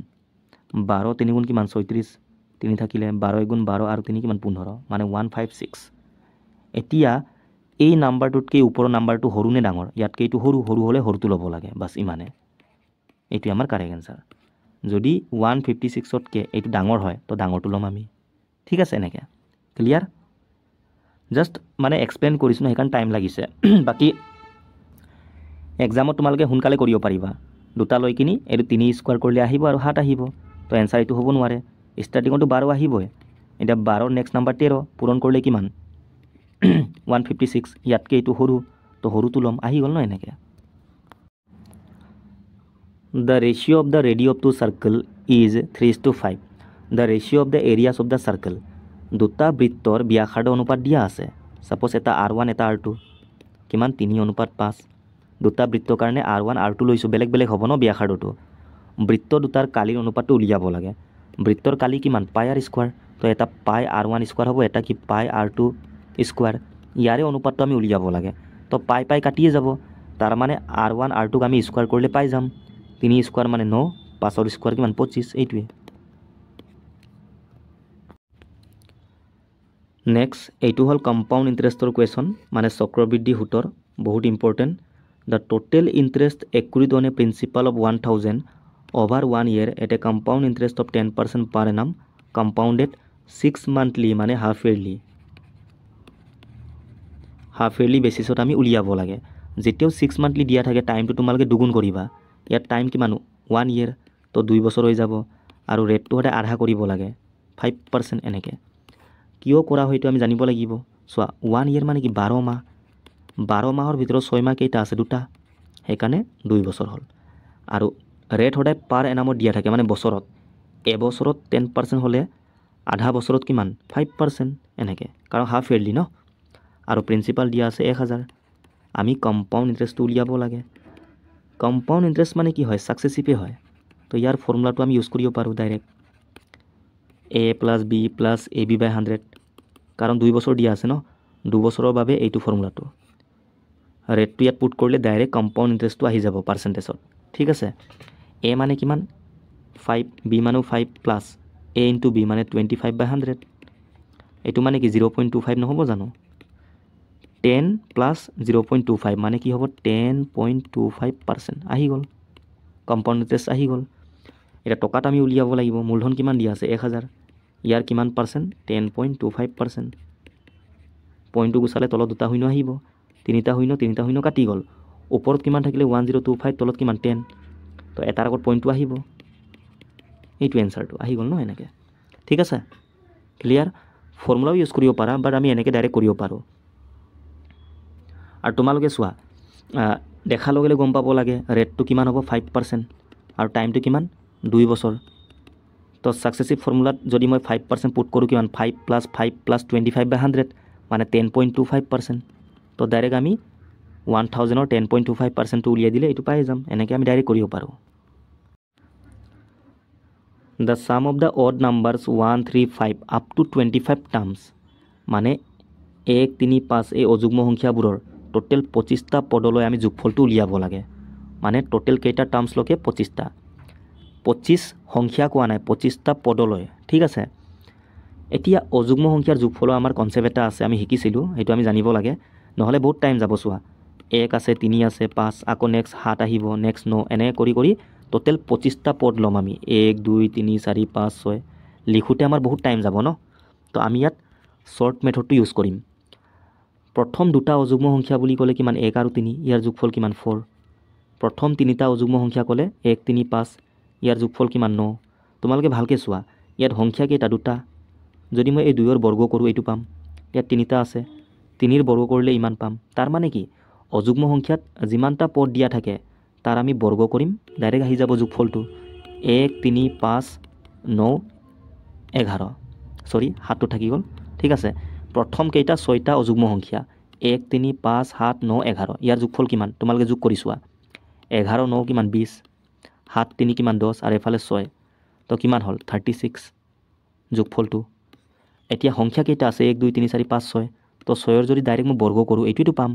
12 3 গুণ কিমান 36 3 থাকিলে 12 গুণ 12 আৰু 3 কিমান 15 মানে 156 এতিয়া এই নাম্বাৰটোতকৈ ওপৰৰ নাম্বাৰটো সৰু নে ডাঙৰ ইয়াতকৈ এইটো সৰু হ'লে সৰুটো ল'ব লাগে বাছ ইমানে এইটোৱে আমাৰ কাৰেক্ট এনচাৰ যদি 156তকৈ এইটো ডাঙৰ হয় তো ডাঙৰটো ল'ম আমি ঠিক আছে এনেকৈ ক্লিয়াৰ জাষ্ট মানে এক্সপ্লেইন কৰিছোঁ ন সেইকাৰণে টাইম লাগিছে বাকী এক্সামত তোমালোকে সোনকালে কৰিব পাৰিবা দুটা লৈ কিনি এইটো 3 স্কোৱাৰ কৰিলে আহিব আৰু 7 আহিব তো এনচাৰ এইটো হ'ব নোৱাৰে ষ্টাৰ্টিঙতো 12 আহিবই এতিয়া 12ৰ নেক্সট নাম্বাৰ 13 পূৰণ কৰিলে কিমান 156 ইয়াতকৈ এইটো সৰু তো সৰুটো ল'ম আহি গ'ল ন এনেকৈ The ratio of the radii of two circle is 3:5. The ratio of the areas of the circle. দুটা বৃত্তৰ ব্যাসাৰ্ধ অনুপাত দিয়া আছে সাপোজ এটা R1 এটা R2 কিমান 3:5 দুটা বৃত্তৰ কাৰণে R1 R2 লৈছোঁ বেলেগ বেলেগ হ'ব ন ব্যাসাৰ্ধটো বৃত্ত দুটাৰ কালিৰ অনুপাতটো উলিয়াব লাগে বৃত্তৰ কালি কিমান পাই R স্কোৱাৰ তো এটা পাই R1 স্কোৱাৰ হ'ব এটা কি পাই R2 স্কোৱাৰ ইয়াৰে অনুপাতটো আমি উলিয়াব লাগে তো পাই কাটিয়ে যাব তাৰ মানে R1 R2ক আমি স্কোৱাৰ কৰিলে পাই যাম 3 স্কোৱাৰ মানে 9 5ৰ স্কোৱাৰ কিমান 25 এইটোৱে নেক্সট এইটো হ'ল কম্পাউণ্ড ইণ্টাৰেষ্টৰ কুৱেশ্যন মানে চক্ৰবৃদ্ধি সুতৰ বহুত important the total interest accrued on a principal of 1000 over 1 year at a compound interest of 10% per annum compounded 6 monthly মানে হাফ ইয়াৰলি বেচিছত আমি উলিয়াব লাগে যেতিয়াও 6 মান্থলি দিয়া থাকে টাইমটো তোমালোকে দুগুণ কৰিবা ইয়াত টাইম কিমান 1 year তো 2 বছৰ হৈ যাব আৰু ৰেটটো সদায় আধা কৰিব লাগে 5% এনেকৈ কিয় কৰা হয়তো আমি জানিব লাগিব চোৱা 1 year মানে কি 12 মাহৰ ভিতৰত 6 মাহ কেইটা আছে দুটা সেইকাৰণে 2 বছৰ হ'ল আৰু ৰেট সদায় পাৰ এনামত দিয়া থাকে মানে বছৰত এবছৰত 10% হ'লে আধা বছৰত কিমান 5% এনেকৈ কাৰণ হাফ ইয়াৰলি ন আৰু প্ৰিন্সিপাল দিয়া আছে 1000 আমি কম্পাউণ্ড ইণ্টাৰেষ্টটো উলিয়াব লাগে কম্পাউণ্ড ইণ্টাৰেষ্ট মানে কি হয় ছাকচেছিভে হয় তো ইয়াৰ ফৰ্মুলাটো আমি ইউজ কৰিব পাৰোঁ ডাইৰেক্ট a + b + ab/100 কাৰণ 2 বছৰ দিয়া আছে ন 2 বছৰৰ বাবে এইটো ফৰ্মুলাটো ৰেটটো ইয়াত পুট কৰিলে ডাইৰেক্ট কম্পাউণ্ড ইণ্টাৰেষ্টটো আহি যাব পাৰ্চেণ্টেজত ঠিক আছে a মানে কিমান 5 b মানে 5 প্লাছ a * b মানে 25/100 এইটো মানে কি 0.25 নহ'ব জানো 10 + 0.25 মানে কি হ'ব 10.25% আহি গ'ল কম্পাউণ্ড ইণ্টাৰেষ্ট আহি গ'ল এটা টকাত আমি উলিয়াব লাগিব মূলধন কিমান দিয়া আছে 1000 ইয়াৰ কিমান পাৰ্চেণ্ট 10.25% পইণ্টটো গুচালে তলত দুটা শূন্য আহিব তিনিটা শূন্য কাটি গ'ল ওপৰত কিমান থাকিলে 1025 তলত কিমান 10 তো এটাৰ আগত পইণ্টটো আহিব এইটো এনচাৰটো আহি গ'ল ন এনেকৈ ঠিক আছে ক্লিয়াৰ ফৰ্মুলাও ইউজ কৰিব পাৰা বাট আমি এনেকৈ ডাইৰেক্ট কৰিব পাৰোঁ আৰু তোমালোকে চোৱা দেখাৰ লগে লগে গম পাব লাগে ৰেটটো কিমান হ'ব 5% আৰু টাইমটো কিমান 2 বছৰ তো ছাকচেছিভ ফৰ্মুলাত যদি মই 5% পুট কৰোঁ কিমান 5 + 5 + 25/100 মানে 10.25% তো ডাইৰেক্ট আমি 1000ৰ 10.25%টো উলিয়াই দিলে এইটো পাই যাম এনেকৈ আমি ডাইৰেক্ট কৰিব পাৰোঁ the sum of the odd numbers 1 3 5 up to 25 terms মানে 1 3 5 এই অযুগ্ম সংখ্যাবোৰৰ টোটেল 25টা পদলৈ আমি যোগফলটো উলিয়াব লাগে মানে টোটেল কেইটা টাৰ্মছলৈকে 25টা 25 সংখ্যা কোৱা নাই 25টা পদলৈ ঠিক আছে এতিয়া অযুগ্ম সংখ্যাৰ যোগফলৰ আমাৰ কনচেপ্ট এটা আছে আমি শিকিছিলোঁ সেইটো আমি জানিব লাগে নহ'লে বহুত টাইম যাব চোৱা 1 আছে 3 আছে 5 আকৌ নেক্সট 7 আহিব নেক্সট 9 এনেকৈ কৰি টোটেল 25টা পদ ল'ম আমি 1 2 3 4 5 6 লিখোঁতে আমাৰ বহুত টাইম যাব ন তো আমি ইয়াত শ্বৰ্ট মেথডটো ইউজ কৰিম প্ৰথম দুটা অযুগ্ম সংখ্যা বুলি ক'লে কিমান 1 আৰু 3 ইয়াৰ যোগফল কিমান 4 প্ৰথম তিনিটা অযুগ্ম সংখ্যা ক'লে 1 3 5 ইয়াৰ যোগফল কিমান 9 তোমালোকে ভালকৈ চোৱা ইয়াত সংখ্যা কেইটা দুটা যদি মই এই 2ৰ বৰ্গ কৰোঁ এইটো পাম ইয়াত 3টা আছে 3ৰ বৰ্গ কৰিলে ইমান পাম তাৰ মানে কি অযুগ্ম সংখ্যাত যিমানটা পদ দিয়া থাকে তাৰ আমি বৰ্গ কৰিম ডাইৰেক্ট আহি যাব যোগফলটো 1 3 5 9 11 সৰি 7টো থাকি গ'ল ঠিক আছে প্ৰথম কেইটা 6টা অযুগ্ম সংখ্যা 1 3 5 7 9 11 ইয়াৰ যোগফল কিমান তোমালোকে যোগ কৰি চোৱা 11 9 কিমান 20 7 3 কিমান 10 আৰু এফালে 6 তো কিমান হ'ল 36 যোগফলটো এতিয়া সংখ্যা কেইটা আছে 1 2 3 4 5 6 তো 6ৰ যদি ডাইৰেক্ট মই বৰ্গ কৰোঁ এইটোতো পাম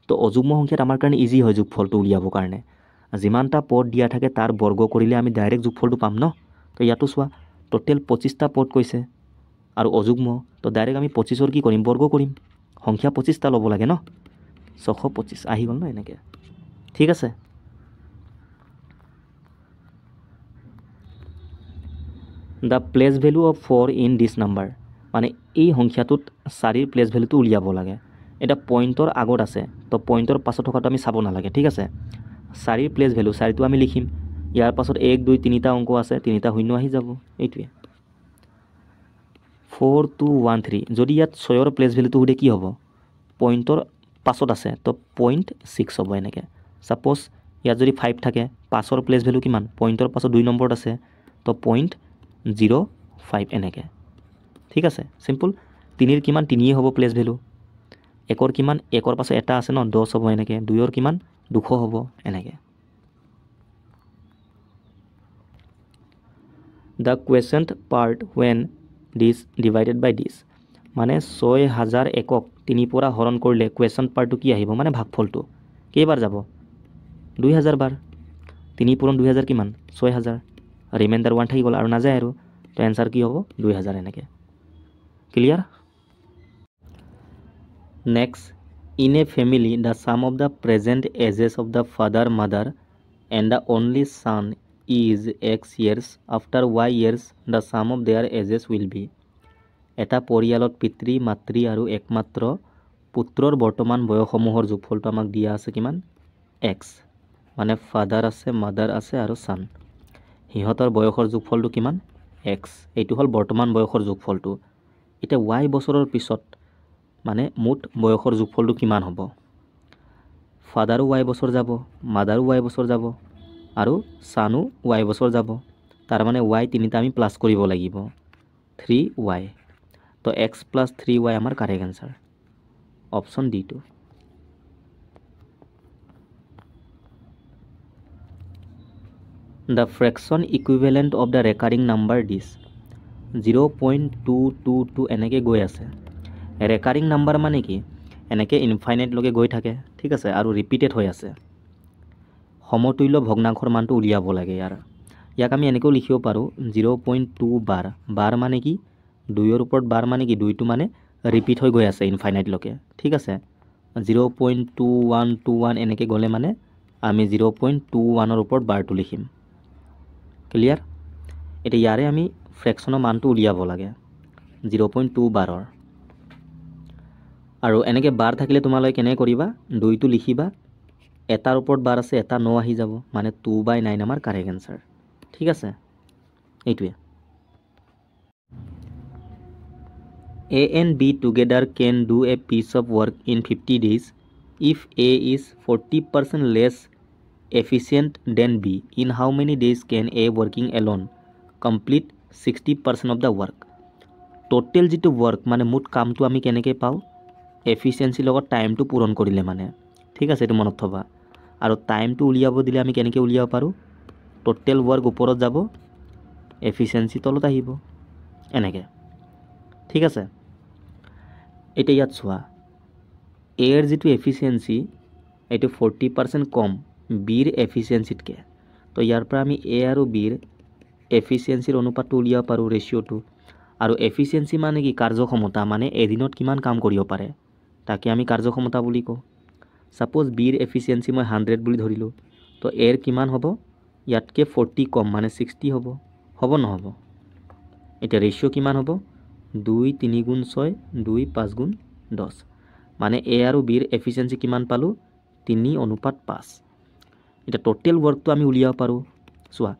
তো অযুগ্ম সংখ্যাত আমাৰ কাৰণে ইজি হয় যোগফলটো উলিয়াবৰ কাৰণে যিমানটা পদ দিয়া থাকে তাৰ বৰ্গ কৰিলে আমি ডাইৰেক্ট যোগফলটো পাম ন তো ইয়াতো চোৱা টোটেল 25টা পদ কৈছে আৰু অযুগ্ম তো ডাইৰেক্ট আমি 25ৰ কি কৰিম বৰ্গ কৰিম সংখ্যা 25টা ল'ব লাগে ন 625 আহি গ'ল ন এনেকৈ ঠিক আছে the place value of 4 in this number মানে এই সংখ্যাটোত 4ৰ প্লেচ ভেলুটো উলিয়াব লাগে এটা পইণ্টৰ আগত আছে তো পইণ্টৰ পাছত থকাটো আমি চাব নালাগে ঠিক আছে 4ৰ প্লেচ ভেলু 4টো আমি লিখিম ইয়াৰ পাছত 1 2 3টা অংক আছে 3টা শূন্য আহি যাব এইটোৱে 4 2 1 3 যদি ইয়াত 6ৰ প্লেচ ভেলুটো সুধে কি হ'ব পইণ্টৰ পাছত আছে তো 0.6 হ'ব এনেকৈ ছাপ'জ ইয়াত যদি 5 থাকে 5ৰ প্লেচ ভেলু কিমান পইণ্টৰ পাছত 2 নম্বৰত আছে তো 0.05 এনেকৈ ঠিক আছে চিম্পল 3ৰ কিমান 3 হ'ব প্লেচ ভেলু 1ৰ কিমান 1ৰ পাছত এটা আছে ন 10 হ'ব এনেকৈ 2ৰ কিমান 200 হ'ব এনেকৈ the quotient part when this divided by this মানে 6001ক 3 পৰা হৰণ কৰিলে কুৱেশ্যন্ট পাৰ্টটো কি আহিব মানে ভাগফলটো কেইবাৰ যাব 2000 বাৰ 3 পূৰণ 2000 কিমান 6000 ৰিমাইণ্ডাৰ 1 থাকি গ'ল আৰু নাযায় আৰু তো এনচাৰ কি হ'ব 2000 এনেকৈ clear next in a family the sum of the present ages of the father mother and the only son is X years after Y years the sum of their ages will be এটা পৰিয়ালত পিতৃ মাতৃ আৰু একমাত্ৰ পুত্ৰৰ বৰ্তমান বয়সসমূহৰ যোগফলটো আমাক দিয়া আছে কিমান X মানে ফাদাৰ আছে মাদাৰ আছে আৰু ছান সিহঁতৰ বয়সৰ যোগফলটো কিমান X এইটো হ'ল বৰ্তমান বয়সৰ যোগফলটো এতিয়া Y বছৰৰ পিছত মানে মুঠ বয়সৰ যোগফলটো কিমান হ'ব ফাদাৰো Y বছৰ যাব মাদাৰো Y বছৰ যাব আৰু ছানো Y বছৰ যাব তাৰ মানে Y তিনিটা আমি প্লাছ কৰিব লাগিব 3Y তো X + 3Y আমাৰ correct answer option D2 the fraction equivalent of the recurring number this 0.222 এনেকৈ গৈ আছে ৰেকাৰিং নাম্বাৰ মানে কি এনেকৈ ইনফাইনাইটলৈকে গৈ থাকে ঠিক আছে আৰু ৰিপিটেড হৈ আছে সমতুল্য ভগ্নাংশৰ মানটো উলিয়াব লাগে ইয়াক আমি এনেকৈও লিখিব পাৰোঁ 0.2 বাৰ মানে কি 2ৰ ওপৰত বাৰ মানে কি 2টো মানে ৰিপিট হৈ গৈ আছে ইনফাইনাইটলৈকে ঠিক আছে 0.2121 এনেকৈ গ'লে মানে আমি 0.21ৰ ওপৰত বাৰটো লিখিম ক্লিয়াৰ এতিয়া ইয়াৰে আমি ফ্ৰেকশ্যনৰ মানটো উলিয়াব লাগে 0.2 বাৰৰ আৰু এনেকৈ বাৰ থাকিলে তোমালোকে কেনেকৈ কৰিবা 2টো লিখিবা এটাৰ ওপৰত বাৰ আছে এটা 9 আহি যাব মানে 2/9 আমাৰ কাৰেক্ট এনচাৰ ঠিক আছে এইটোৱে A and B together can do a piece of work in 50 days if A is 40% less efficient than B. In how many days can A working alone complete 60% of the work? Total যিটো work মানে মুঠ কামটো আমি কেনেকৈ পাওঁ efficiency লগত টাইমটো পূৰণ কৰিলে মানে ঠিক আছে এইটো মনত থবা আৰু টাইমটো উলিয়াব দিলে আমি কেনেকৈ উলিয়াব পাৰোঁ টোটেল ৱৰ্ক ওপৰত যাব এফিচিয়েঞ্চি তলত আহিব এনেকৈ ঠিক আছে এতিয়া ইয়াত চোৱা এৰ যিটো এফিচিয়েঞ্চি এইটো 40% কম বিৰ এফিচিয়েঞ্চিতকৈ তো ইয়াৰ পৰা আমি এ আৰু বিৰ এফিচিয়েঞ্চিৰ অনুপাতটো উলিয়াব পাৰোঁ ৰেচিঅ'টো আৰু এফিচিয়েঞ্চি মানে কি কাৰ্যক্ষমতা মানে এদিনত কিমান কাম কৰিব পাৰে তাকে আমি কাৰ্যক্ষমতা বুলি কওঁ ছাপ'জ বিৰ এফিচিয়েঞ্চি মই 100 বুলি ধৰিলোঁ তো এৰ কিমান হ'ব ইয়াতকৈ 40 কম মানে 60 হ'ব নহ'ব এতিয়া ৰেচিঅ' কিমান হ'ব 2 3 গুণ 6 2 5 গুণ 10 মানে এ আৰু বিৰ এফিচিয়েঞ্চি কিমান পালোঁ 3:5 এতিয়া টোটেল ৱৰ্কটো আমি উলিয়াব পাৰোঁ চোৱা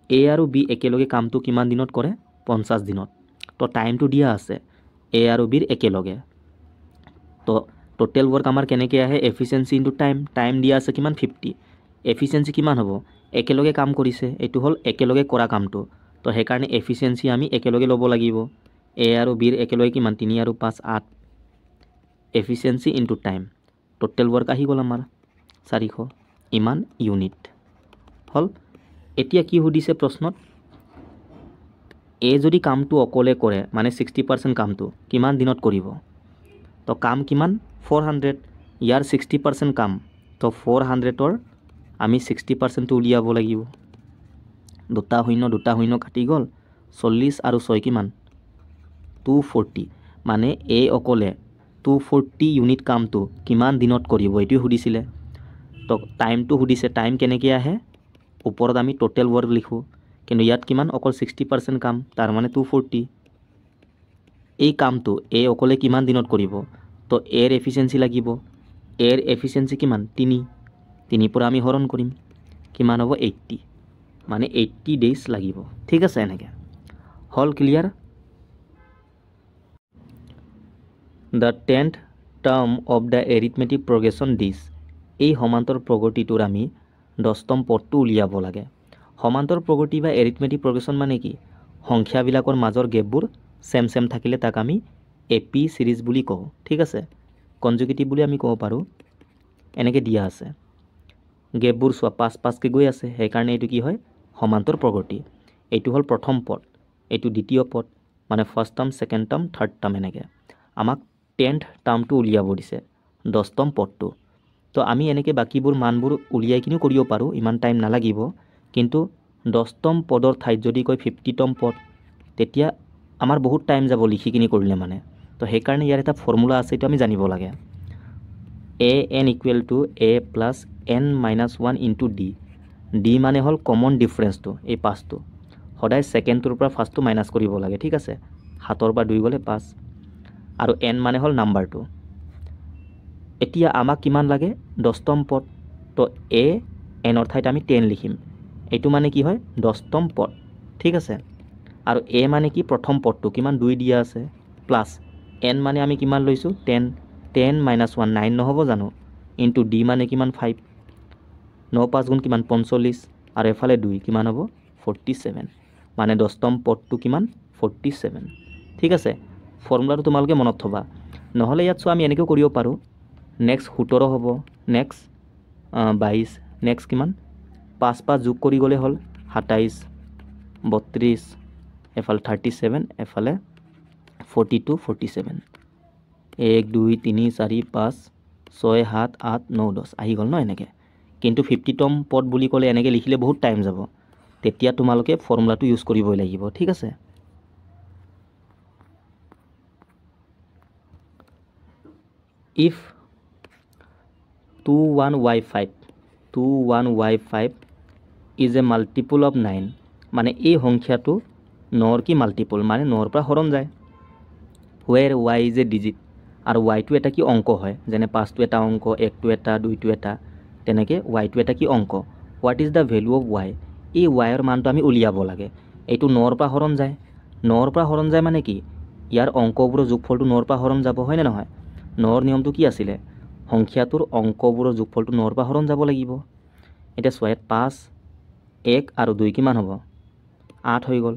এ আৰু বি একেলগে কামটো কিমান দিনত কৰে 50 দিনত তো টাইমটো দিয়া আছে এ আৰু বিৰ একেলগে তো টোটেল ৱৰ্ক আমাৰ কেনেকৈ আহে এফিচিয়েঞ্চি ইনটু টাইম দিয়া আছে কিমান 50 এফিচিয়েঞ্চি কিমান হ'ব একেলগে কাম কৰিছে এইটো হ'ল একেলগে কৰা কামটো তো সেইকাৰণে এফিচিয়েঞ্চি আমি একেলগে ল'ব লাগিব এ আৰু বিৰ একেলগে কিমান 3 আৰু 5 8 efficiency into time total work আহি গ'ল আমাৰ 400 ইমান ইউনিট হ'ল এতিয়া কি সুধিছে প্ৰশ্নত এ যদি কামটো অকলে কৰে মানে 60% কামটো কিমান দিনত কৰিব তো কাম কিমান 400 ইয়াৰ 60% কাম তো 400ৰ আমি 60%টো উলিয়াব লাগিব দুটা শূন্য কাটি গ'ল 40 আৰু 6 কিমান 240 মানে এ অকলে 240 ইউনিট কামটো কিমান দিনত কৰিব এইটো সুধিছিলে তো টাইমটো সুধিছে টাইম কেনেকৈ আহে ওপৰত আমি টোটেল ৱৰ্ক লিখোঁ কিন্তু ইয়াত কিমান অকল 60% কাম তাৰ মানে 240 এই কামটো এ অকলে কিমান দিনত কৰিব তো এৰ এফিচিয়েঞ্চি লাগিব এৰ এফিচিয়েঞ্চি কিমান 3 পৰা আমি হৰণ কৰিম কিমান হ'ব 80 মানে 80 ডেজ লাগিব ঠিক আছে এনেকৈ হল clear the 10th term of the arithmetic progression this এই সমান্তৰ প্ৰগতিটোৰ আমি 10তম পদটো উলিয়াব লাগে সমান্তৰ প্ৰগতি বা এৰিথমেটিক প্ৰগ্ৰেশ্যন মানে কি সংখ্যাবিলাকৰ মাজৰ গেপবোৰ সেম থাকিলে তাক আমি এপি সিৰিজ বুলি কওঁ ঠিক আছে কনজুগেটিভ বুলি আমি ক'ব পাৰোঁ এনেকৈ দিয়া আছে গেপবোৰ চোৱা 5কে গৈ আছে সেইকাৰণে এইটো কি হয় সমান্তৰ প্ৰগতি এইটো হ'ল প্ৰথম পদ এইটো দ্বিতীয় পদ মানে first term second term third term এনেকৈ আমাক 10th টাৰ্মটো উলিয়াব দিছে 10তম পদটো তো আমি এনেকৈ বাকীবোৰ মানবোৰ উলিয়াই কিনিও কৰিব পাৰোঁ ইমান টাইম নালাগিব কিন্তু 10তম পদৰ ঠাইত যদি কয় 50তম পদ তেতিয়া আমাৰ বহুত টাইম যাব লিখি কিনি কৰিলে মানে তো সেইকাৰণে ইয়াৰ এটা ফৰ্মুলা আছে এইটো আমি জানিব লাগে A N equal to A plus N minus 1 into D মানে হ'ল কমন ডিফাৰেঞ্চটো এই 5টো সদায় ছেকেণ্ডটোৰ পৰা ফাৰ্ষ্টটো মাইনাছ কৰিব লাগে ঠিক আছে 7ৰ পৰা 2 গ'লে 5 আৰু এন মানে হ'ল নাম্বাৰটো এতিয়া আমাক কিমান লাগে 10তম পদ তো এ এনৰ ঠাইত আমি 10 লিখিম এইটো মানে কি হয় 10তম পদ ঠিক আছে আৰু এ মানে কি প্ৰথম পদটো কিমান 2 দিয়া আছে প্লাছ এন মানে আমি কিমান লৈছোঁ 10 মাইনাছ 1 9 নহ'ব জানো ইনটু ডি মানে কিমান 5 9 5 গুণ কিমান 45 আৰু এফালে 2 কিমান হ'ব 47 মানে 10তম পদটো কিমান 47 ঠিক আছে ফৰ্মুলাটো তোমালোকে মনত থবা নহ'লে ইয়াত চোৱা আমি এনেকৈ কৰিব পাৰোঁ নেক্সট 17 হ'ব নেক্সট 22 নেক্সট কিমান 5 যোগ কৰি গ'লে হ'ল 27 32 এফালে 37 এফালে 42 47 1 2 3 4 5 6 7 8 9 10 আহি গ'ল ন এনেকৈ কিন্তু 50তম পদ বুলি ক'লে এনেকৈ লিখিলে বহুত টাইম যাব তেতিয়া তোমালোকে ফৰ্মুলাটো ইউজ কৰিবই লাগিব ঠিক আছে if 21y5 is a multiple of 9 মানে এই সংখ্যাটো 9ৰ কি মাল্টিপল মানে 9ৰ পৰা হৰণ যায় where y is a digit আৰু yটো এটা কি অংক হয় যেনে 5টো এটা অংক 1টো এটা 2টো এটা তেনেকৈ yটো এটা কি অংক what is the value of y এই yৰ মানটো আমি উলিয়াব লাগে এইটো 9ৰ পৰা হৰণ যায় 9ৰ পৰা হৰণ যায় মানে কি ইয়াৰ অংকবোৰৰ যোগফলটো 9ৰ পৰা হৰণ যাব হয়নে নহয় 9ৰ নিয়মটো কি আছিলে সংখ্যাটোৰ অংকবোৰৰ যোগফলটো 9ৰ পৰা হৰণ যাব লাগিব এতিয়া চোৱা 5 1 আৰু 2 কিমান হ'ব 8 হৈ গ'ল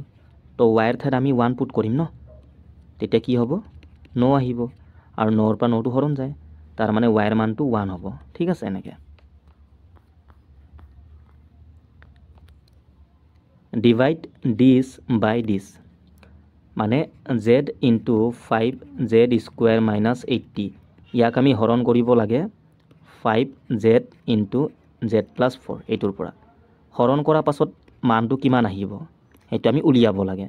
তো ৱাইৰ ঠাইত আমি 1 পুট কৰিম ন তেতিয়া কি হ'ব 9 আহিব আৰু 9ৰ পৰা 9টো হৰণ যায় তাৰ মানে ৱাইৰ মানটো 1 হ'ব ঠিক আছে এনেকৈ ডিভাইড দিছ বাই দিছ মানে z ইনটু 5z² মাইনাছ 80 ইয়াক আমি হৰণ কৰিব লাগে 5z ইনটু z+4 এইটোৰ পৰা হৰণ কৰাৰ পাছত মানটো কিমান আহিব সেইটো আমি উলিয়াব লাগে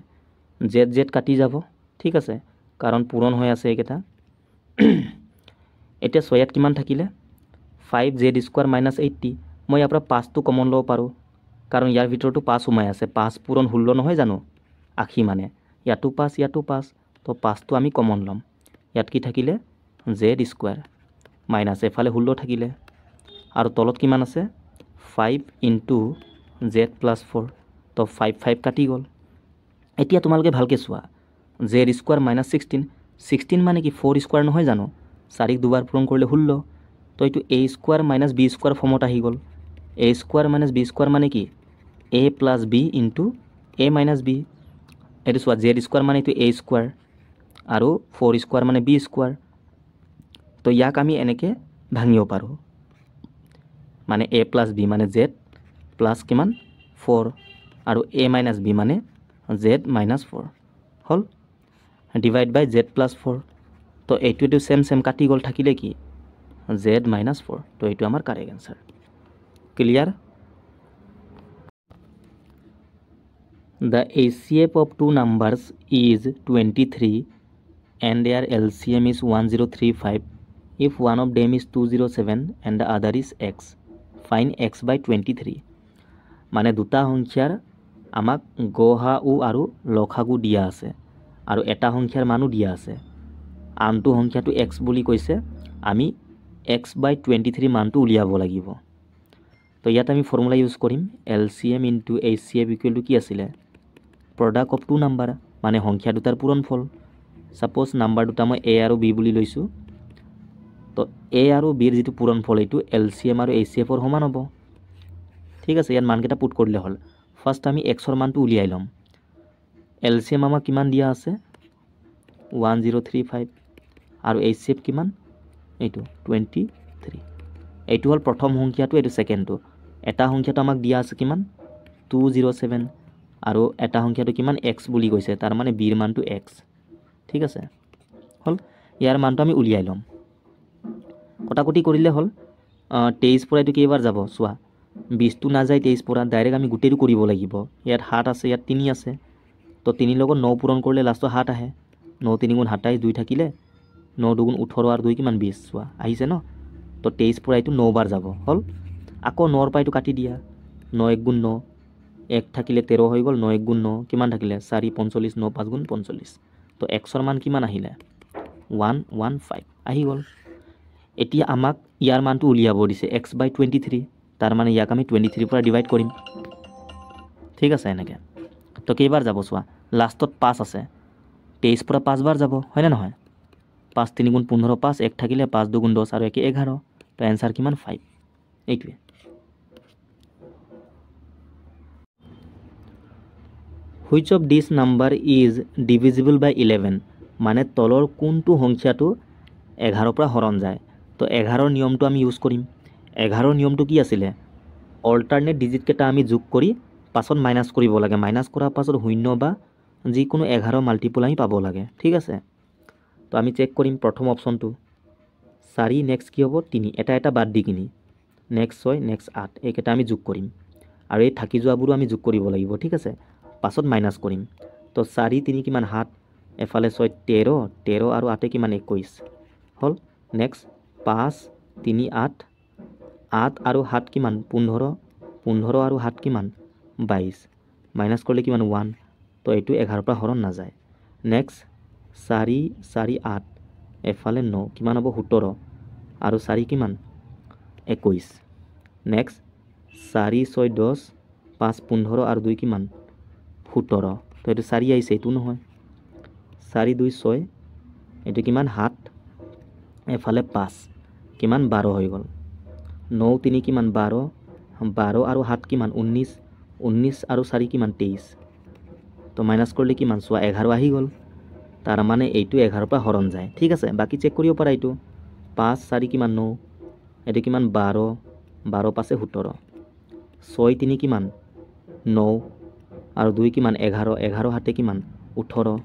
z কাটি যাব ঠিক আছে কাৰণ পূৰণ হৈ আছে এইকেইটা এতিয়া ইয়াত কিমান থাকিলে 5z² মাইনাছ 80 মই ইয়াৰ পৰা 5টো কমন ল'ব পাৰোঁ কাৰণ ইয়াৰ ভিতৰতো 5 সোমাই আছে 5 পূৰণ 16 নহয় জানো 80 মানে ইয়াতো 5 ইয়াতো 5 তো 5টো আমি কমন ল'ম ইয়াত কি থাকিলে z² মাইনাছ এফালে 16 থাকিলে আৰু তলত কিমান আছে 5 ইনটু z+4 তো 5 কাটি গ'ল এতিয়া তোমালোকে ভালকৈ চোৱা z² মাইনাছ 16 মানে কি 4² নহয় জানো 4ক দুবাৰ পূৰণ কৰিলে 16 তো এইটো a² মাইনাছ b² ফৰ্মত আহি গ'ল এ স্কোয়াৰ মাইনাছ বি স্কোয়াৰ মানে কি A plus B into a minus B এইটো চোৱা জেড স্কোয়াৰ মানে এইটো এ স্কোয়াৰ আৰু 4 স্কোয়াৰ মানে বি স্কোয়াৰ তো ইয়াক আমি এনেকৈ ভাঙিব পাৰোঁ মানে এ প্লাছ বি মানে জেড প্লাছ কিমান 4 আৰু এ মাইনাছ বি মানে জেড মাইনাছ 4 হ'ল ডিভাইড বাই জেড প্লাছ 4 তো এইটো চেম কাটি গ'ল থাকিলে কি জেড মাইনাছ 4 তো এইটো আমাৰ correct answer clear The HCF of two numbers is 23 and their LCM is 1035 if one of them is 207 and the other is x. Find x by 23. মানে দুটা সংখ্যাৰ আমাক গহাউ আৰু লসাগু দিয়া আছে আৰু এটা সংখ্যাৰ মানো দিয়া আছে আনটো সংখ্যাটো x বুলি কৈছে আমি x by 23 মানটো উলিয়াব লাগিব তো ইয়াত আমি ফৰ্মুলা ইউজ কৰিম LCM into HCF equal to কি আছিলে product of two number মানে সংখ্যা দুটাৰ পূৰণফল সাপোজ নাম্বাৰ দুটা মই a আৰু b বুলি লৈছো তো a আৰু b ৰ যেটো পূৰণফল এইটো LCM আৰু HCF ৰ সমান হ'ব ঠিক আছে ইয়াত মানকেইটা পুট কৰিলে হ'ল ফাৰ্স্ট আমি x ৰ মানটো উলিয়াই লম LCM আমাক কিমান দিয়া আছে 1035 আৰু HCF কিমান এইটো 23 এইটো হ'ল প্ৰথম সংখ্যাটো এইটো সেকেন্ডটো এটা সংখ্যাটো আমাক দিয়া আছে কিমান 207 আৰু এটা সংখ্যাটো কিমান x বুলি কৈছে তাৰ মানে b ৰ মানটো x ঠিক আছে হল ইয়াৰ মানটো আমি উলিয়াই লম কটাকটি কৰিলে হল 23 পৰা এটো কেইবাৰ যাব চোৱা 20 টো না যায় 23 পৰা ডাইৰেক্ট আমি গুটেটো কৰিব লাগিব ইয়াত 7 আছে ইয়াত 3 আছে তো 3 লগত 9 পূৰণ কৰিলে লাষ্টত 7 আহে 9 3 গুণ 27 2 থাকিলে 9 2 গুণ 18 আৰু 2 কিমান 20 চোৱা আহিছে ন তো 23 পৰা এটো 9 বাৰ যাব হল আকৌ 9 ৰ পৰা এটো কাটি দিয়া 9 1 গুণ 9 1 থাকিলে 13 হৈ গ'ল 9 1 গুণ 9 কিমান থাকিলে 4 45 9 5 গুণ 45 তো x ৰ মান কিমান আহিলে 115 আহি গ'ল এতিয়া আমাক ইয়াৰ মানটো উলিয়াব দিছে x by 23 তাৰ মানে ইয়াক আমি 23 পৰা ডিভাইড কৰিম ঠিক আছে এনেকে তো কেইবাৰ যাব চোৱা লাষ্টত 5 আছে 23 পৰা 5 বাৰ যাব হয় না নহয় 5 3 গুণ 15 5 1 থাকিলে 5 2 গুণ 10 আৰু 1 11 তো आंसर কিমান 5 এইটোৱে Which of this number is divisible by 11 মানে তলৰ কোনটো সংখ্যাটো 11 পৰা হৰণ যায় তো 11 ৰ নিয়মটো আমি ইউজ কৰিম 11 ৰ নিয়মটো কি আছিল অল্টাৰনেট ডিজিট কেটা আমি যোগ কৰি পাছত মাইনাস কৰিব লাগে মাইনাস কৰাৰ পাছত শূন্য বা যিকোনো 11 মাল্টিপল আমি পাব লাগে ঠিক আছে তো আমি চেক কৰিম প্ৰথম অপচনটো 4 নেক্সট কি হ'ব 3 এটা বাদ দি কিনি নেক্সট 6 নেক্সট 8 এইকেটা আমি যোগ কৰিম আৰু এই থাকি যোৱাবোৰো আমি যোগ কৰিব লাগিব ঠিক আছে পাছত মাইনাস কৰিম তো 4 3 কিমান 7 এফালে 6 13 13 আৰু 8 কিমান 21 হল নেক্সট 5 3 8 8 আৰু 7 কিমান 15 15 আৰু 7 কিমান 22 মাইনাস কৰিলে কিমান 1 তো এইটো 11 পৰা হৰণ না যায় নেক্সট 4 4 8 এফালে 9 কিমান হ'ব 17 আৰু 4 কিমান 21 নেক্সট 4 6 10 5 15 আৰু 2 কিমান 17 তো এইটো 4 আহিছে এইটো নহয় 4 2 6 এইটো কিমান 7 এফালে 5 কিমান 12 হৈ গ'ল 9 3 কিমান 12 12 আৰু 7 কিমান 19 19 আৰু 4 কিমান 23 তো মাইনাস কৰিলে কিমান চোৱা 11 আহি গ'ল তাৰ মানে এইটো 11 পৰা হৰণ যায় ঠিক আছে বাকি চেক কৰিব পাৰা এইটো 5 4 কিমান 9 এইটো কিমান 12 12 পাছে 17 6 3 কিমান 9 আৰু 2 কিমান 11 11 হাতে কিমান 18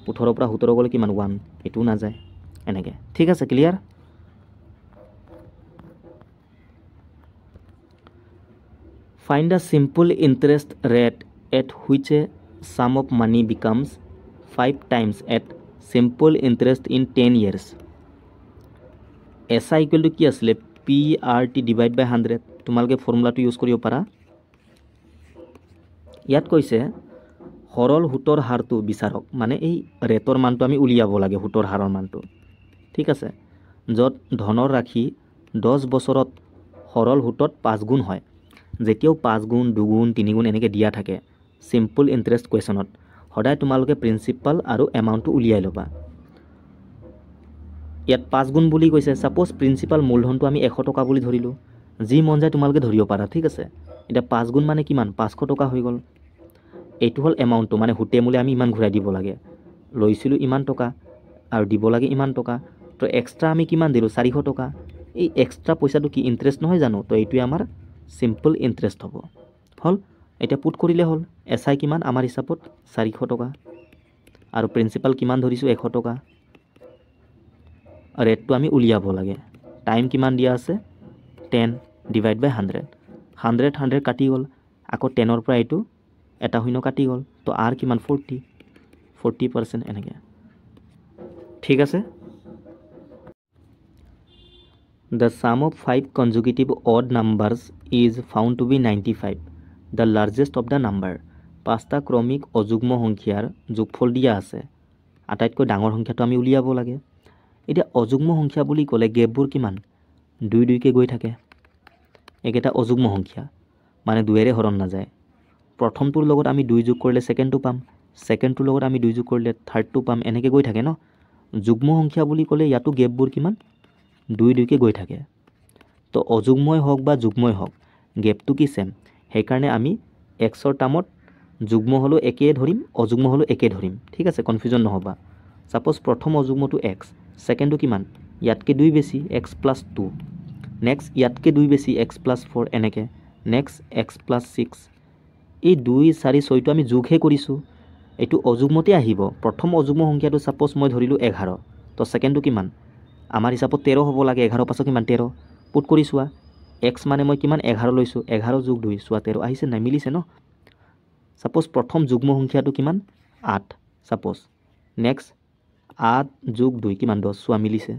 18 পৰা 17 গ'লে কিমান 1 এটো না যায় এনেকে ঠিক আছে clear Find a simple interest rate at which a sum of money becomes 5 times at simple interest in 10 years. SI equal to কি আসলে PRT divide by 100 তোমালকে ফর্মুলাটো ইউজ কৰিব পাৰা ইয়াত কৈছে হৰল হুটৰ হাৰটো বিচাৰক মানে এই ৰেটৰ মানটো আমি উলিয়াব লাগে হুটৰ হাৰৰ মানটো ঠিক আছে যত ধনৰ ৰাখি 10 বছৰত হৰল হুটত 5 গুণ হয় যেতিয়াও 5 গুণ 2 গুণ 3 গুণ এনেকে দিয়া থাকে সিম্পল ইন্টারেস্ট কোৱেশ্যনত সদায় তোমালোকে প্ৰিন্সিপাল আৰু এমাউন্টটো উলিয়াই লবা ইয়াত 5 গুণ বুলি কৈছে সাপোজ প্ৰিন্সিপাল মূলধনটো আমি 100 টকা বুলি ধৰিলো যি মন যায় তোমালোকে ধৰিব পাৰা ঠিক আছে এতিয়া 5 গুণ মানে কিমান 500 টকা হৈ গ'ল এইটো হ'ল এমাউণ্টটো মানে হুতে মূলে আমি ইমান ঘূৰাই দিব লাগে লৈছিলোঁ ইমান টকা আৰু দিব লাগে ইমান টকা তো এক্সট্ৰা আমি কিমান দিলোঁ 400 টকা এই এক্সট্ৰা পইচাটো কি ইণ্টাৰেষ্ট নহয় জানো তো এইটোৱে আমাৰ চিম্পল ইণ্টাৰেষ্ট হ'ব হ'ল এতিয়া পুট কৰিলে হ'ল এছআই কিমান আমাৰ হিচাপত 400 টকা আৰু প্ৰিন্সিপাল কিমান ধৰিছোঁ 100 টকা ৰেটটো আমি উলিয়াব লাগে টাইম কিমান দিয়া আছে 10 ডিভাইড বাই 100 100 কাটি গ'ল আকৌ 10ৰ পৰা এইটো এটা শূন্য কাটি গ'ল তো আৰ কিমান 40% এনেকৈ ঠিক আছে The sum of 5 consecutive odd numbers is found to be 95. The largest of the number. 5টা ক্ৰমিক অযুগ্ম সংখ্যাৰ যোগফল দিয়া আছে আটাইতকৈ ডাঙৰ সংখ্যাটো আমি উলিয়াব লাগে এতিয়া অযুগ্ম সংখ্যা বুলি ক'লে গেপবোৰ কিমান 2 কে গৈ থাকে এইকেইটা অযুগ্ম সংখ্যা মানে 2ৰে হৰণ নাযায় প্ৰথমটোৰ লগত আমি 2 যোগ কৰিলে ছেকেণ্ডটো পাম ছেকেণ্ডটোৰ লগত আমি 2 যোগ কৰিলে থাৰ্ডটো পাম এনেকৈ গৈ থাকে ন যুগ্ম সংখ্যা বুলি ক'লে ইয়াতো গেপবোৰ কিমান 2কে গৈ থাকে তো অযুগ্মই হওক বা যুগ্মই হওক গেপটো কি সেম সেইকাৰণে আমি এক্সৰ টাৰ্মত যুগ্ম হ'লেও একেই ধৰিম অযুগ্ম হ'লেও একেই ধৰিম ঠিক আছে কনফিউজন নহ'বা সাপোজ প্ৰথম অযুগ্মটো এক্স ছেকেণ্ডটো কিমান ইয়াতকৈ 2 বেছি এক্স প্লাছ 2 নেক্সট ইয়াতকৈ 2 বেছি এক্স প্লাছ 4 এনেকৈ নেক্সট এক্স প্লাছ 6 এই 2 4 6টো আমি যোগহে কৰিছোঁ এইটো অযুগ্মতে আহিব প্ৰথম অযুগ্ম সংখ্যাটো সাপোজ মই ধৰিলোঁ 11 তো ছেকেণ্ডটো কিমান আমাৰ হিচাপত 13 হ'ব লাগে 11 পাছত কিমান 13 পুট কৰি চোৱা এক্স মানে মই কিমান 11 লৈছোঁ 11 যোগ 2 চোৱা 13 আহিছে নাই মিলিছে ন সাপোজ প্ৰথম যুগ্ম সংখ্যাটো কিমান 8 সাপোজ নেক্সট 8 যোগ 2 কিমান 10 চোৱা মিলিছে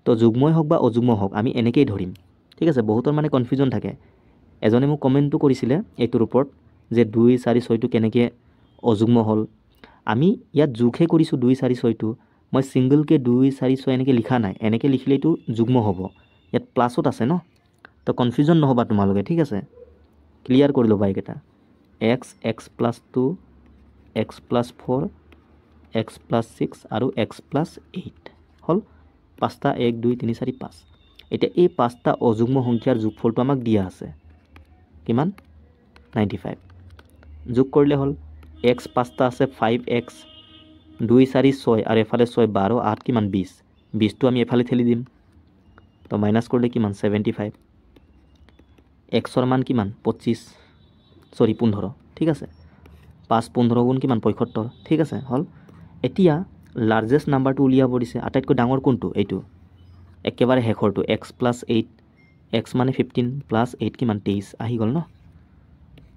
তো যুগ্মই হওক বা অযুগ্ম হওক আমি এনেকেই ধৰিম ঠিক আছে বহুতৰ মানে কনফিউজন থাকে এজনে মোক কমেণ্টটো কৰিছিলে এইটোৰ ওপৰত যে 2 4 6টো কেনেকৈ অযুগ্ম হ'ল আমি ইয়াত যোগহে কৰিছোঁ 2 4 6টো মই সিংগলকৈ 2 4 6 এনেকৈ লিখা নাই এনেকৈ লিখিলে এইটো যুগ্ম হ'ব ইয়াত প্লাছত আছে ন তো কনফিউজন নহ'বা তোমালোকে ঠিক আছে ক্লিয়াৰ কৰি ল'বা এইকেইটা x plus 2 x plus 4 x plus 6 আৰু এক্স প্লাছ 8 হ'ল 5টা 1 2 3 4 5 এতিয়া এই 5টা অযুগ্ম সংখ্যাৰ যোগফলটো আমাক দিয়া আছে কিমান 95 যোগ কৰিলে হ'ল এক্স 5টা আছে 5x 2 4 6 আৰু এফালে 6 12 8 কিমান 20টো আমি এফালে ঠেলি দিম তো মাইনাছ কৰিলে কিমান 75 এক্সৰ মান কিমান 15 ঠিক আছে 5 15 গুণ কিমান 75 ঠিক আছে হ'ল এতিয়া লাৰ্জেষ্ট নাম্বাৰটো উলিয়াব দিছে আটাইতকৈ ডাঙৰ কোনটো এইটো একেবাৰে শেষৰটো এক্স প্লাছ 8 এক্স মানে 15 প্লাছ 8 কিমান 23 আহি গ'ল ন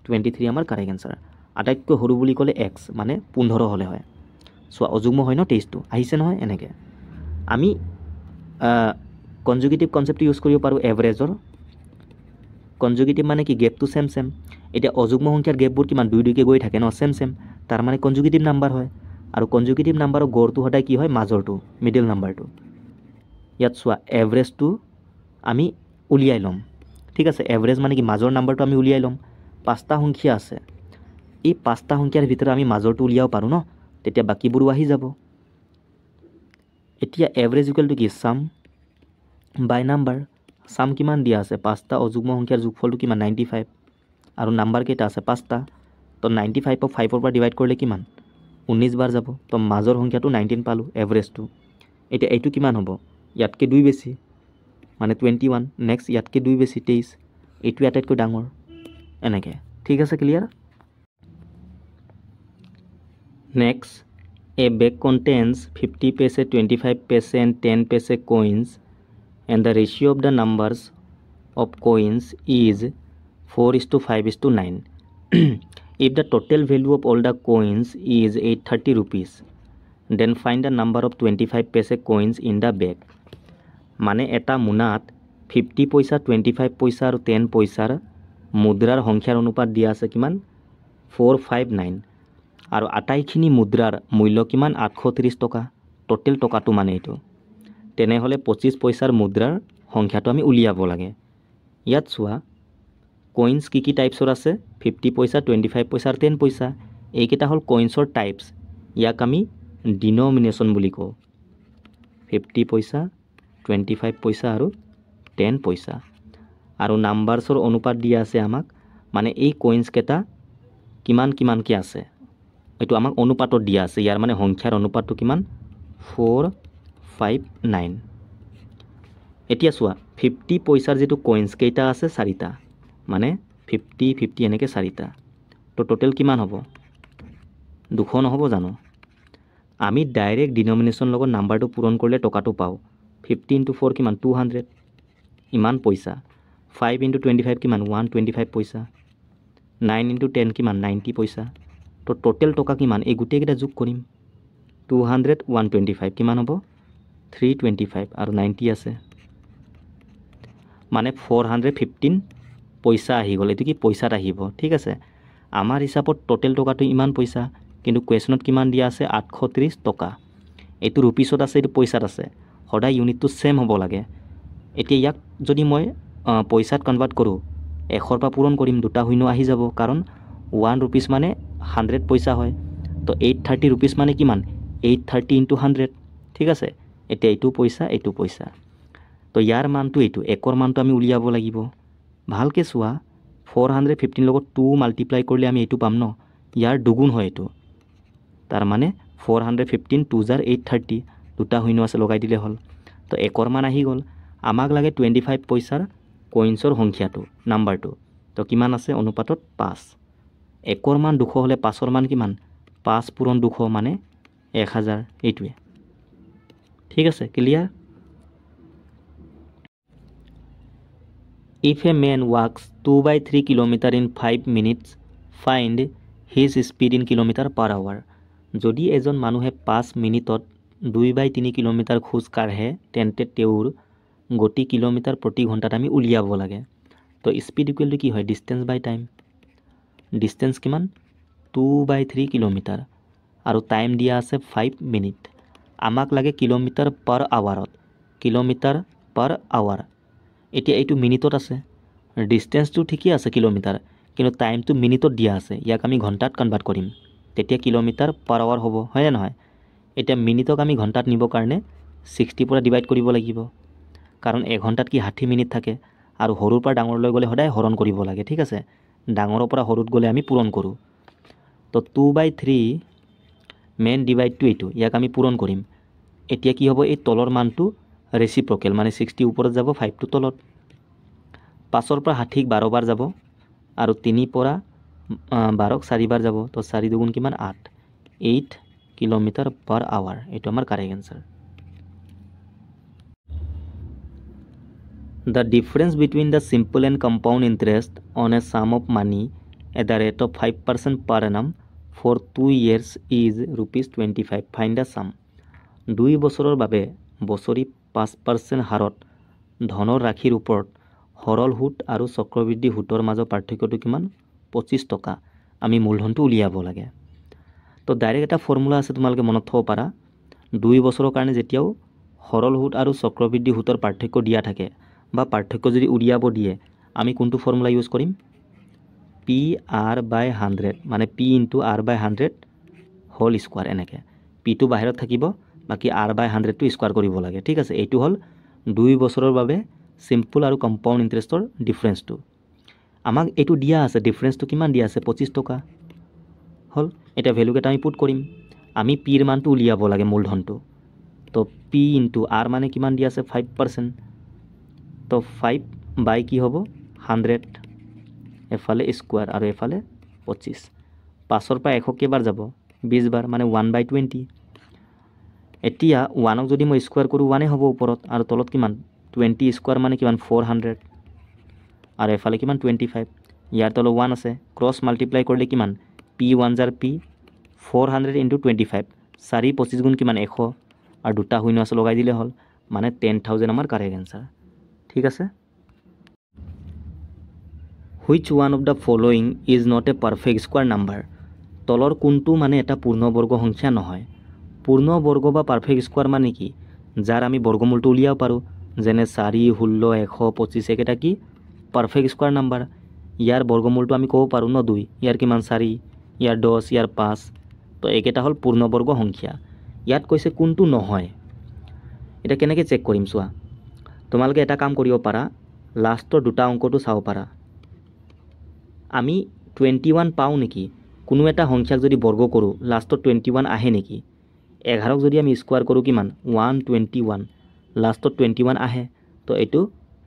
23 আমাৰ কাৰেক্ট এনচাৰ আটাইতকৈ সৰু বুলি ক'লে এক্স মানে 15 হ'লে হয় চোৱা অযুগ্ম হয় ন 23টো আহিছে নহয় এনেকৈ আমি কনজুগেটিভ কনচেপ্টটো ইউজ কৰিব পাৰোঁ এভাৰেজৰ কনজুগেটিভ মানে কি গেপটো সেম এতিয়া অযুগ্ম সংখ্যাৰ গেপবোৰ কিমান 2কে গৈ থাকে ন সেম তাৰ মানে কনজুগেটিভ নাম্বাৰ হয় আৰু কনজুগেটিভ নাম্বাৰৰ গড়টো সদায় কি হয় মাজৰটো মিডল নাম্বাৰটো ইয়াত চোৱা এভাৰেজটো আমি উলিয়াই ল'ম ঠিক আছে এভাৰেজ মানে কি মাজৰ নাম্বাৰটো আমি উলিয়াই ল'ম 5টা সংখ্যা আছে এই 5টা সংখ্যাৰ ভিতৰত আমি মাজৰটো উলিয়াব পাৰোঁ ন তেতিয়া বাকীবোৰো আহি যাব এতিয়া এভাৰেজ ইকুৱেল টু কি সাম বাই নাম্বাৰ সাম কিমান দিয়া আছে 5টা অযুগ্ম সংখ্যাৰ যোগফলটো কিমান 95 আৰু নাম্বাৰ কেইটা আছে 5টা তো 95 ক 5ৰ পৰা ডিভাইড কৰিলে কিমান 19 বাৰ যাব তো মাজৰ সংখ্যাটো 19 পালোঁ এভাৰেজটো এতিয়া এইটো কিমান হ'ব ইয়াতকৈ 2 বেছি মানে 21 নেক্সট ইয়াতকৈ 2 বেছি 23 এইটো আটাইতকৈ ডাঙৰ এনেকৈ ঠিক আছে clear next A bag contains 50 paise 25 paise and 10 paise coins and the ratio of the numbers of coins is 4:5:9 if the total value of all the coins is 830 rupees then find the number of 25 paise coins in the bag মানে এটা মোনাত 50 পইচা 25 পইচা আৰু 10 পইচাৰ মুদ্ৰাৰ সংখ্যাৰ অনুপাত দিয়া আছে কিমান 459 আৰু আটাইখিনি মুদ্ৰাৰ মূল্য কিমান 830 টকা টোটেল টকাটো মানে এইটো তেনেহ'লে 25 পইচাৰ মুদ্ৰাৰ সংখ্যাটো আমি উলিয়াব লাগে ইয়াত চোৱা কইন্স কি টাইপছৰ আছে 50 পইচা 25 পইচা আৰু 10 পইচা এইকেইটা হ'ল কইন্সৰ টাইপছ ইয়াক আমি ডিনমিনেশ্যন বুলি কওঁ 50 পইচা 25 পইচা আৰু 10 পইচা আৰু নাম্বাৰছৰ অনুপাত দিয়া আছে আমাক মানে এই কইন্সকেইটা কিমানকৈ আছে এইটো আমাক অনুপাতত দিয়া আছে ইয়াৰ মানে সংখ্যাৰ অনুপাতটো কিমান 459 এতিয়া চোৱা 50 পইচাৰ যেটো কইন্স কেইটা আছে 4টা মানে 50 50 এনেকৈ 4টা তো টোটেল কিমান হ'ব 200 নহ'ব জানো আমি ডাইৰেক্ট ডিনমিনেশ্যন লগত নাম্বাৰটো পূৰণ কৰিলে টকাটো পাওঁ 50 × 4 কিমান 200 ইমান পইচা 5 × 25 কিমান 125 পইচা 9 × 10 কিমান 90 পইচা তো টোটেল টকা কিমান এই গোটেইকেইটা যোগ কৰিম 200 125 কিমান হ'ব 325 আৰু 90 আছে মানে 415 পইচা আহি গ'ল এইটো কি পইচাত আহিব ঠিক আছে আমাৰ হিচাপত টোটেল টকাটো ইমান পইচা কিন্তু কুৱেশ্যনত কিমান দিয়া আছে 830 টকা এইটো ৰুপিছত আছে এইটো পইচাত আছে সদায় ইউনিটটো সেম হ'ব লাগে এতিয়া ইয়াক যদি মই পইচাত কনভাৰ্ট কৰোঁ 100 পৰা পূৰণ কৰিম দুটা শূন্য আহি যাব কাৰণ 1 rupees মানে 100 পইচা হয় তো 830 rupees মানে কিমান 830 × 100 ঠিক আছে এতিয়া এইটো পইচা তো ইয়াৰ মানটো এইটো একৰ মানটো আমি উলিয়াব লাগিব ভালকৈ চোৱা 415 লগত 2 মাল্টিপ্লাই কৰিলে আমি এইটো পাম ন ইয়াৰ দুগুণ হয় এইটো তাৰ মানে 415 2 * 830 দুটা শূন্য আছে লগাই দিলে হ'ল তো একৰ মান আহি গ'ল আমাক লাগে 25 পইচাৰ কইন্সৰ সংখ্যাটো নাম্বাৰটো তো কিমান আছে অনুপাতত 5 একৰ মান 200 হ'লে 5ৰ মান কিমান 5 পূৰণ 200 মানে 1000 এইটোৱে ঠিক আছে clear If a man walks 2/3 kilometer in 5 minutes, find his speed in km/h. যদি এজন মানুহে 5 মিনিটত 2/3 কিলোমিটাৰ খোজ কাঢ়ে তেন্তে তেওঁৰ গতি কিলোমিটাৰ প্ৰতি ঘণ্টাত আমি উলিয়াব লাগে তো স্পীড ইকুৱেল টু কি হয় ডিষ্টেন্স বাই টাইম ডিষ্টেন্স কিমান 2/3 কিলোমিটাৰ আৰু টাইম দিয়া আছে 5 মিনিট আমাক লাগে কিলোমিটাৰ/আৱাৰত কিলোমিটাৰ/আৱাৰ এতিয়া এইটো মিনিটত আছে ডিষ্টেন্সটো ঠিকই আছে কিলোমিটাৰ কিন্তু টাইমটো মিনিটত দিয়া আছে ইয়াক আমি ঘণ্টাত কনভাৰ্ট কৰিম তেতিয়া কিলোমিটাৰ/আৱাৰ হ'ব হয় না নহয় এতিয়া মিনিটক আমি ঘণ্টাত নিব কাৰণে 60 পৰা ডিভাইড কৰিব লাগিব কাৰণ এঘণ্টাত কি 60 মিনিট থাকে আৰু সৰুৰ পৰা ডাঙৰলৈ গ'লে সদায় হৰণ কৰিব লাগে ঠিক আছে ডাঙৰৰ পৰা সৰুত গ'লে আমি পূৰণ কৰোঁ তো 2/3 মেইন ডিভাইডটো এইটো ইয়াক আমি পূৰণ কৰিম এতিয়া কি হ'ব এই তলৰ মানটো ৰেচিপ্ৰকেল মানে 60 ওপৰত যাব 5 টো তলত 5ৰ পৰা 60 12 বাৰ যাব আৰু 3 পৰা 12ক 4 বাৰ যাব তো 4 দুগুণ কিমান 8 কিলোমিটাৰ/আৱাৰ এইটো আমাৰ correct answer The difference between the simple and compound interest on a sum of money at the rate of 5% per annum for 2 years is ₹25. Find the sum. 2 বছৰৰ বাবে বছৰি 5% হাৰত ধনৰ ৰাশিৰ ওপৰত সৰল সুত আৰু চক্ৰবৃদ্ধি সুতৰ মাজৰ পাৰ্থক্যটো কিমান 25 টকা আমি মূলধনটো উলিয়াব লাগে তো ডাইৰেক্ট এটা ফৰ্মুলা আছে তোমালোকে মনত থব পাৰা 2 বছৰৰ কাৰণে যেতিয়াও সৰল সুত আৰু চক্ৰবৃদ্ধি সুতৰ পাৰ্থক্য দিয়া থাকে বা পাৰ্থক্য যদি উলিয়াব দিয়ে আমি কোনটো ফৰ্মুলা ইউজ কৰিম PR/100 মানে P × R/100 হোল স্কোয়াৰ এনেকৈ P টো বাহিৰত থাকিব বাকি R/100 টো স্কোয়াৰ কৰিব লাগে ঠিক আছে এইটো হ'ল 2 বছৰৰ বাবে সিম্পল আৰু কম্পাউণ্ড ইন্টাৰেষ্টৰ ডিফাৰেন্সটো আমাক এইটো দিয়া আছে ডিফাৰেন্সটো কিমান দিয়া আছে 25 টকা হল এটা ভ্যালু কেটা আমি পুট কৰিম আমি P ৰ মানটো উলিয়াব লাগে মূলধনটো তো P × R মানে কিমান দিয়া আছে 5% তো 5 বাই কি হ'ব 100 এফালে স্কোয়াৰ আৰু এফালে 25 5ৰ পৰা 100 কেইবাৰ যাব 20 বাৰ মানে 1/20 এতিয়া 1ক যদি মই স্কোয়াৰ কৰোঁ 1 হ'ব ওপৰত আৰু তলত কিমান 20 স্কোয়াৰ মানে কিমান 400 আৰু এফালে কিমান 25 ইয়াৰ তলত 1 আছে ক্ৰছ মাল্টিপ্লাই কৰিলে কিমান P1 * P 400 × 25 4 25 গুণ কিমান 100 আৰু দুটা শূন্য আছে লগাই দিলে হ'ল মানে 10000 আমাৰ কাৰেক্ট আনসাৰ ঠিক আছে Which one of the following is not a perfect square number তলৰ কোনটো মানে এটা পূৰ্ণবৰ্গ সংখ্যা নহয় পূৰ্ণবৰ্গ বা পাৰফেক্ট স্কোয়াৰ মানে কি যাৰ আমি বৰ্গমূলটো উলিয়াব পাৰো যেনে 4 16 125 একেটা কি পাৰফেক্ট স্কোয়াৰ নাম্বাৰ ইয়াৰ বৰ্গমূলটো আমি কব পাৰো ন 2 ইয়ার কিমান 4 ইয়ার 10 ইয়ার 5 তো একেটা হল পূর্ণবর্গ সংখ্যা ইয়াত কৈছে কোনটো নহয় এটা কেনেকৈ চেক কৰিম চোৱা তোমালকে এটা কাম কৰিব পাৰা লাষ্টৰ দুটা অংকটো চাব পাৰা আমি 21 পাওঁ নেকি কোনো এটা সংখ্যাক যদি বৰ্গ কৰোঁ লাষ্টত 21 আহে নেকি 11ক যদি আমি স্কোৱাৰ কৰোঁ কিমান 121 লাষ্টত 21 আহে তো এইটো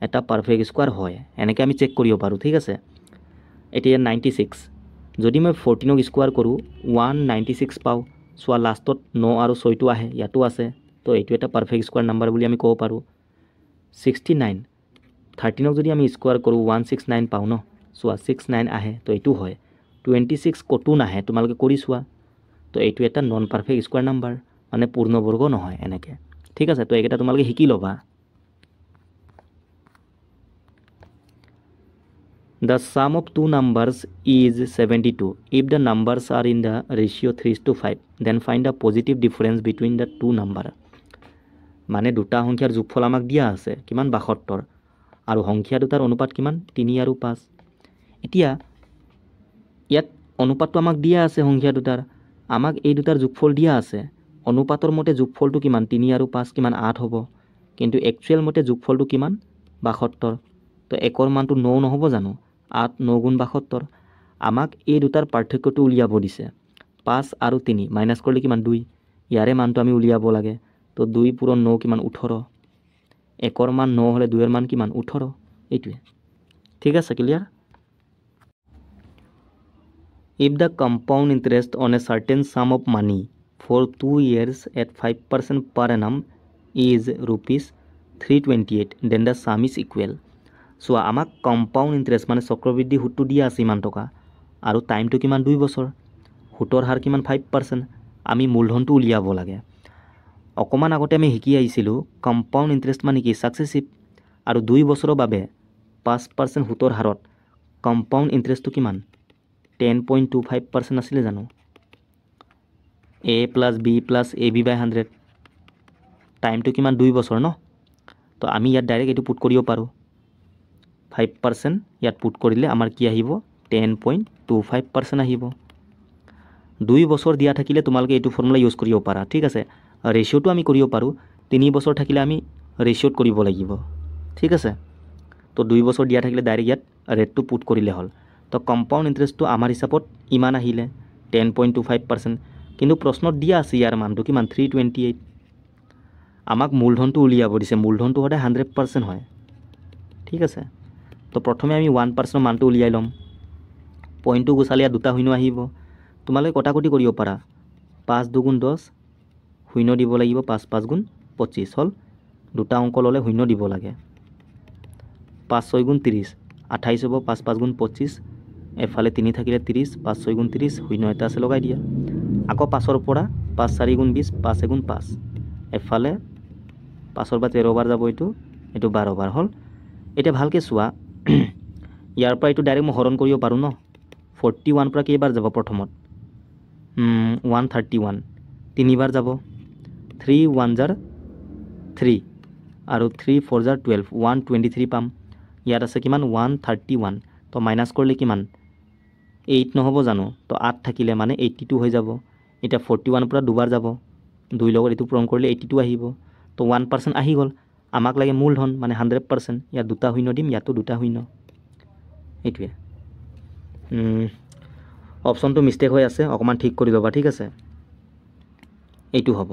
এটা পাৰফেক্ট স্কোৱাৰ হয় এনেকৈ আমি চেক কৰিব পাৰোঁ ঠিক আছে এতিয়া 96 যদি মই 14ক স্কোৱাৰ কৰোঁ 196 পাওঁ চোৱা লাষ্টত 9 আৰু 6টো আহে ইয়াতো আছে তো এইটো এটা পাৰফেক্ট স্কোৱাৰ নাম্বাৰ বুলি আমি ক'ব পাৰোঁ 69 13ক যদি আমি স্কোৱাৰ কৰোঁ 169 পাওঁ ন চোৱা 69 আহে তো এইটো হয় 26 ক'তো নাহে তোমালোকে কৰি চোৱা তো এইটো এটা নন পাৰফেক্ট স্কোৱাৰ নাম্বাৰ মানে পূৰ্ণবৰ্গ নহয় এনেকৈ ঠিক আছে তো এইকেইটা তোমালোকে শিকি ল'বা The sum of two numbers is 72. If the numbers are in the ratio 3:5, then find the positive difference between the two number. মানে দুটা সংখ্যাৰ যোগফল আমাক দিয়া আছে কিমান 72 আৰু সংখ্যা দুটাৰ অনুপাত কিমান 3 আৰু 5 এতিয়া ইয়াত অনুপাতটো আমাক দিয়া আছে সংখ্যা দুটাৰ আমাক এই দুটাৰ যোগফল দিয়া আছে অনুপাতৰ মতে যোগফলটো কিমান 3 আৰু 5 কিমান 8 হ'ব কিন্তু একচুৱেল মতে যোগফলটো কিমান 72 তো একৰ মানটো 9 নহ'ব জানো 8 9 গুণ 72 আমাক এই দুটাৰ পাৰ্থক্যটো উলিয়াব দিছে 5 আৰু 3 মাইনাছ কৰিলে কিমান 2 ইয়াৰে মানটো আমি উলিয়াব লাগে তো 2 পূৰণ 9 কিমান 18 একৰ মান 9 হ'লে 2 ৰ মান কিমান 18 এইটোৱে ঠিক আছে clear If the compound interest on a certain sum of money for 2 years at 5% per annum is rupees 328 then the sum is equal So আমাক কম্পাউণ্ড ইণ্টাৰেষ্ট মানে চক্ৰবৃদ্ধি সুতটো দিয়া আছে ইমান টকা আৰু টাইমটো কিমান 2 বছৰ সুতৰ হাৰ কিমান 5% আমি মূলধনটো উলিয়াব লাগে অকমান আগতে আমি শিকি আহিছিলোঁ কম্পাউণ্ড ইণ্টাৰেষ্ট মানে কি সাকসেসিভ আৰু 2 বছৰৰ বাবে 5% সুতৰ হাৰত কম্পাউণ্ড ইণ্টাৰেষ্টটো কিমান 10.25% আছিলে জানো a plus b plus ab by 100 টাইমটো কিমান 2 বছৰ ন তো আমি ইয়াত ডাইৰেক্ট এইটো পুট কৰিব পাৰোঁ 5% ইয়াত পুট কৰিলে আমাৰ কি আহিব 10.25% আহিব 2 বছৰ দিয়া থাকিলে তোমালোকে এইটো ফৰ্মুলা ইউজ কৰিব পাৰা ঠিক আছে ৰেশিওটো আমি কৰিব পাৰোঁ 3 বছৰ থাকিলে আমি ৰেশিওত কৰিব লাগিব ঠিক আছে তো 2 বছৰ দিয়া থাকিলে ডাইৰেক্ট ইয়াত ৰেটটো পুট কৰিলে হ'ল তো কম্পাউণ্ড ইণ্টাৰেষ্টটো আমাৰ হিচাপত ইমান আহিলে 10.25% কিন্তু প্ৰশ্নত দিয়া আছে ইয়াৰ মানটো কিমান 328 আমাক মূলধনটো উলিয়াব দিছে মূলধনটো সদায় 100% হয় ঠিক আছে তো প্ৰথমে আমি 1% মানটো উলিয়াই ল'ম পইণ্টটো গুচালে ইয়াত দুটা শূন্য আহিব তোমালোকে কটাকটি কৰিব পাৰা 5 2 গুণ 10 শূন্য দিব লাগিব 5 5 গুণ 25 হ'ল দুটা অংক ল'লে শূন্য দিব লাগে 5 6 গুণ 30 28 হ'ব 5 5 গুণ 25 এফালে 3 থাকিলে 30 5 6 গুণ 30 শূন্য এটা আছে লগাই দিয়া আকৌ 5ৰ পৰা 5 4 গুণ 20 5 গুণ 5 এফালে 5ৰ পৰা 13 বাৰ যাব এইটো 12 বাৰ হ'ল এতিয়া ভালকৈ চোৱা ইয়াৰ পৰা এইটো ডাইৰেক্ট মই হৰণ কৰিব পাৰোঁ ন 41 পৰা কেইবাৰ যাব প্ৰথমত 131 তিনিবাৰ যাব 3 1 জাৰ 3 আৰু 3 4 জাৰ 12 123 পাম ইয়াত আছে কিমান 131 তো মাইনাছ কৰিলে কিমান 8 নহ'ব জানো তো 8 থাকিলে মানে 82 হৈ যাব এতিয়া 41 পৰা দুবাৰ যাব 2 লগত এইটো পূৰণ কৰিলে 82 আহিব তো 1% আহি গ'ল আমাক লাগে মূলধন মানে 100% ইয়াত দুটা শূন্য দিম ইয়াতো দুটা শূন্য এইটোৱে অপশ্যনটো মিষ্টেক হৈ আছে অকণমান ঠিক কৰি ল'বা ঠিক আছে এইটো হ'ব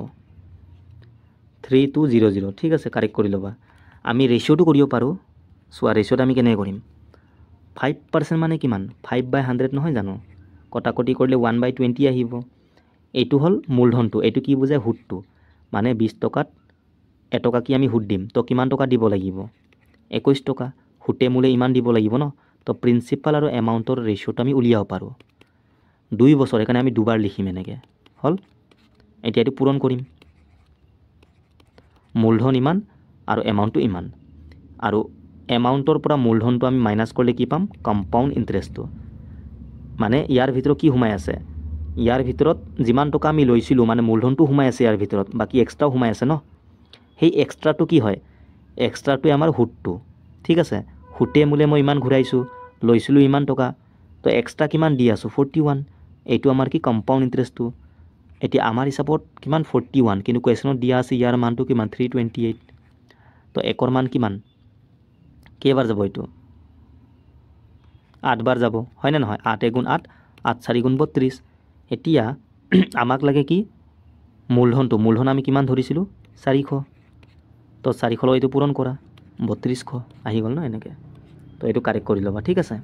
3200 ঠিক আছে কাৰেক্ট কৰি ল'বা আমি ৰেচিঅ'টো কৰিব পাৰোঁ চোৱা ৰেচিঅ'টো আমি কেনেকৈ কৰিম 5% মানে কিমান 5/100 নহয় জানো কটাকটি কৰিলে 1/20 আহিব এইটো হ'ল মূলধনটো এইটো কি বুজায় সুতটো মানে 20 টকাত এটকা কি আমি সুত দিম তো কিমান টকা দিব লাগিব 21 টকা সুতে মূলে ইমান দিব লাগিব ন তো প্ৰিন্সিপাল আৰু এমাউণ্টৰ ৰেচিঅ'টো আমি উলিয়াব পাৰোঁ 2 বছৰ সেইকাৰণে আমি দুবাৰ লিখিম এনেকৈ হ'ল এতিয়া এইটো পূৰণ কৰিম মূলধন ইমান আৰু এমাউণ্টটো ইমান আৰু এমাউণ্টৰ পৰা মূলধনটো আমি মাইনাছ কৰিলে কি পাম কম্পাউণ্ড ইণ্টাৰেষ্টটো মানে ইয়াৰ ভিতৰত কি সোমাই আছে ইয়াৰ ভিতৰত যিমান টকা আমি লৈছিলোঁ মানে মূলধনটো সোমাই আছে ইয়াৰ ভিতৰত বাকী এক্সট্ৰাও সোমাই আছে ন সেই এক্সট্ৰাটো কি হয় এক্সট্ৰাটোৱে আমাৰ সুতটো ঠিক আছে সুতে মূলে মই ইমান ঘূৰাইছোঁ লৈছিলোঁ ইমান টকা তো এক্সট্ৰা কিমান দি আছোঁ 41 এইটো আমাৰ কি কম্পাউণ্ড ইণ্টাৰেষ্টটো এতিয়া আমাৰ হিচাপত কিমান 41 কিন্তু কুৱেশ্যনত দিয়া আছে ইয়াৰ মানটো কিমান 328 তো একৰ মান কিমান কেইবাৰ যাব এইটো 8 বাৰ যাব হয় না নহয় 8 গুণ 8 8 4 গুণ 32 এতিয়া আমাক লাগে কি মূলধন আমি কিমান ধৰিছিলোঁ 400 তো 400 লৈ এইটো পূৰণ কৰা 3200 আহি গ'ল ন এনেকৈ তো এইটো কাৰেক্ট কৰি ল'বা ঠিক আছে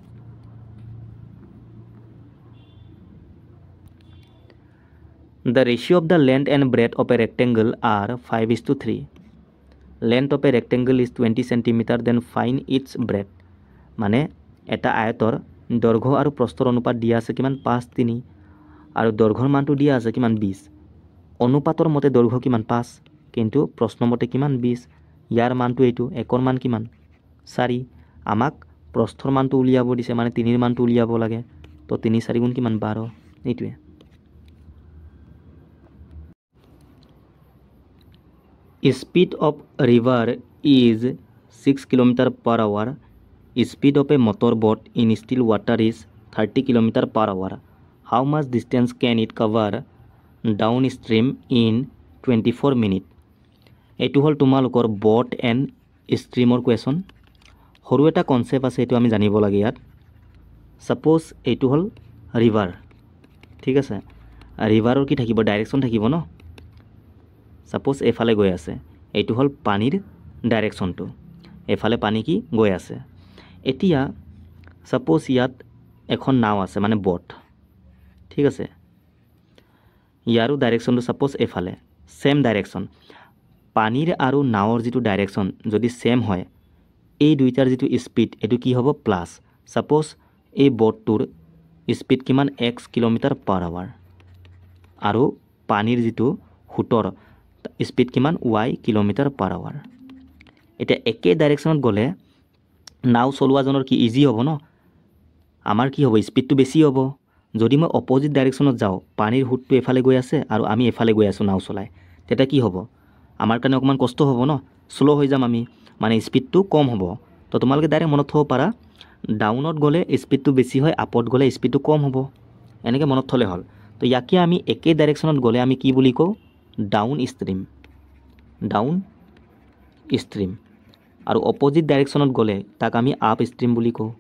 The ratio of the length and breadth of a rectangle are 5:3. Length of a rectangle is 20 cm, then find its breadth. মানে এটা আয়তৰ দৈৰ্ঘ্য আৰু প্ৰস্থৰ অনুপাত দিয়া আছে কিমান 5:3 আৰু দৈৰ্ঘ্যৰ মানটো দিয়া আছে কিমান 20 অনুপাতৰ মতে দৈৰ্ঘ্য কিমান 5 কিন্তু প্ৰশ্ন মতে কিমান 20 ইয়াৰ মানটো এইটো একৰ মান কিমান 4 আমাক প্ৰস্থৰ মানটো উলিয়াব দিছে মানে 3ৰ মানটো উলিয়াব লাগে তো 3 4 গুণ কিমান 12 এইটোৱে Speed of river is 6 km per hour. Speed of a motorboat in still water is 30 km per hour. How much distance can it cover downstream in 24 minutes? এইটো হ'ল তোমালোকৰ boat and streamer question. সৰু এটা concept আছে এইটো আমি জানিব লাগে ইয়াত সাপোজ এইটো হ'ল ৰিভাৰ ঠিক আছে ৰিভাৰৰ কি থাকিব ডাইৰেকশ্যন থাকিব ন সাপোজ এফালে গৈ আছে এইটো হ'ল পানীৰ ডাইৰেকশ্যনটো এফালে পানী কি গৈ আছে এতিয়া সাপোজ ইয়াত এখন নাও আছে মানে বোট ঠিক আছে ইয়াৰো ডাইৰেকশ্যনটো সাপোজ এফালে সেম ডাইৰেকশ্যন পানীৰ আৰু নাওৰ যিটো ডাইৰেকশ্যন যদি সেম হয় এই দুইটাৰ যিটো স্পিড এটো কি হ'ব প্লাস সাপোজ এই বোটটোৰ স্পিড কিমান x কিলোমিটাৰ পাৰ আৱাৰ আৰু পানীৰ যিটো হুটৰ স্পিড কিমান y কিলোমিটাৰ পাৰ আৱাৰ এটা একে ডাইৰেকশ্যনত গ'লে নাও চলোৱাজনৰ কি ইজি হ'ব ন আমাৰ কি হ'ব স্পিডটো বেছি হ'ব যদি মই অপোজিট ডাইৰেকশ্যনত যাওঁ পানীৰ হুটটো এফালে গৈ আছে আৰু আমি এফালে গৈ আছো নাও চলাই তেতিয়া কি হ'ব আমাৰ কাৰণে অকমান কষ্ট হ'ব ন স্লো হৈ যাম আমি মানে স্পিডটো কম হ'ব তো তোমালোকে ডাইৰেক্ট মনত থব পাৰা ডাউনত গ'লে স্পিডটো বেছি হয় আপত গ'লে স্পিডটো কম হ'ব এনেকৈ মনত থলে হ'ল তো ইয়াকে আমি একে ডাইৰেকশ্যনত গ'লে আমি কি বুলি কওঁ ডাউন ষ্ট্ৰীম আৰু অপোজিট ডাইৰেকশ্যনত গ'লে তাক আমি আপ ষ্ট্ৰীম বুলি কওঁ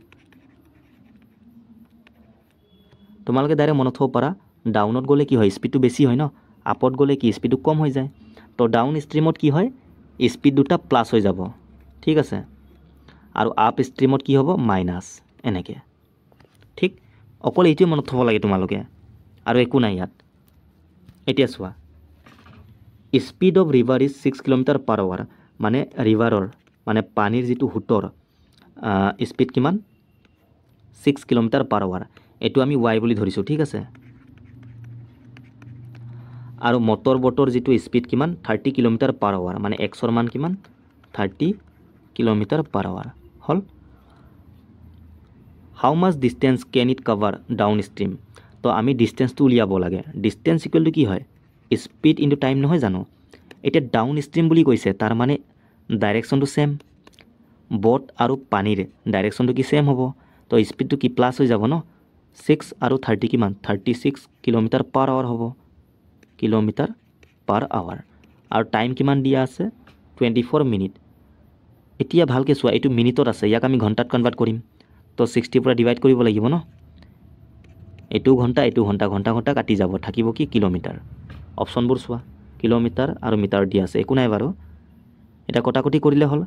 তোমালোকে ডাইৰেক্ট মনত থব পাৰা ডাউনত গ'লে কি হয় স্পিডটো বেছি হয় ন আপত গ'লে কি স্পিডটো কম হৈ যায় তো ডাউন ষ্ট্ৰীমত কি হয় স্পিড দুটা প্লাস হৈ যাব ঠিক আছে আৰু আপ ষ্ট্ৰীমত কি হ'ব মাইনাস এনেকৈ ঠিক অকল এইটোৱে মনত থব লাগে তোমালোকে আৰু একো নাই ইয়াত এতিয়া চোৱা speed of river is 6 kilometre per hour মানে ৰিভাৰৰ মানে পানীৰ যিটো হুটৰ স্পিড কিমান 6 কিলোমিটাৰ পাৰ আৱাৰ এইটো আমি y বুলি ধৰিছোঁ ঠিক আছে আৰু মটৰ বোটৰ যিটো স্পিড কিমান 30 কিলোমিটাৰ পাৰ আৱাৰ মানে xৰ মান কিমান 30 কিলোমিটাৰ পাৰ আৱাৰ হল how much distance can it cover downstream তো আমি ডিস্টেন্সটো উলিয়াব লাগে ডিস্টেন্স ইকুয়াল টু কি হয় স্পিড ইনটু টাইম নহয় জানো এটা ডাউন স্ট্রিম বুলি কৈছে তাৰ মানে ডাইৰেকশ্যনটো সেম বোট আৰু পানীৰ ডাইৰেকশ্যনটো কি সেম হ'ব তো স্পিডটো কি প্লাস হৈ যাব ন 6 আৰু 30 কিমান 36 কিলোমিটাৰ পাৰ আৱাৰ হ'ব কিলোমিটাৰ পাৰ আৱাৰ আৰু টাইম কিমান দিয়া আছে 24 মিনিট এতিয়া ভালকে চোৱা এইটো মিনিটত আছে ইয়াক আমি ঘণ্টাত কনভাৰ্ট কৰিম তো 60 পৰা ডিভাইড কৰিব লাগিব ন এইটো ঘণ্টা ঘণ্টা কাটি যাব থাকিব কি কিলোমিটাৰ অপশনবোৰ চোৱা কিলোমিটাৰ আৰু মিটাৰ দিয়া আছে একো নাই বাৰু এটা কটাকটি কৰিলে হ'ল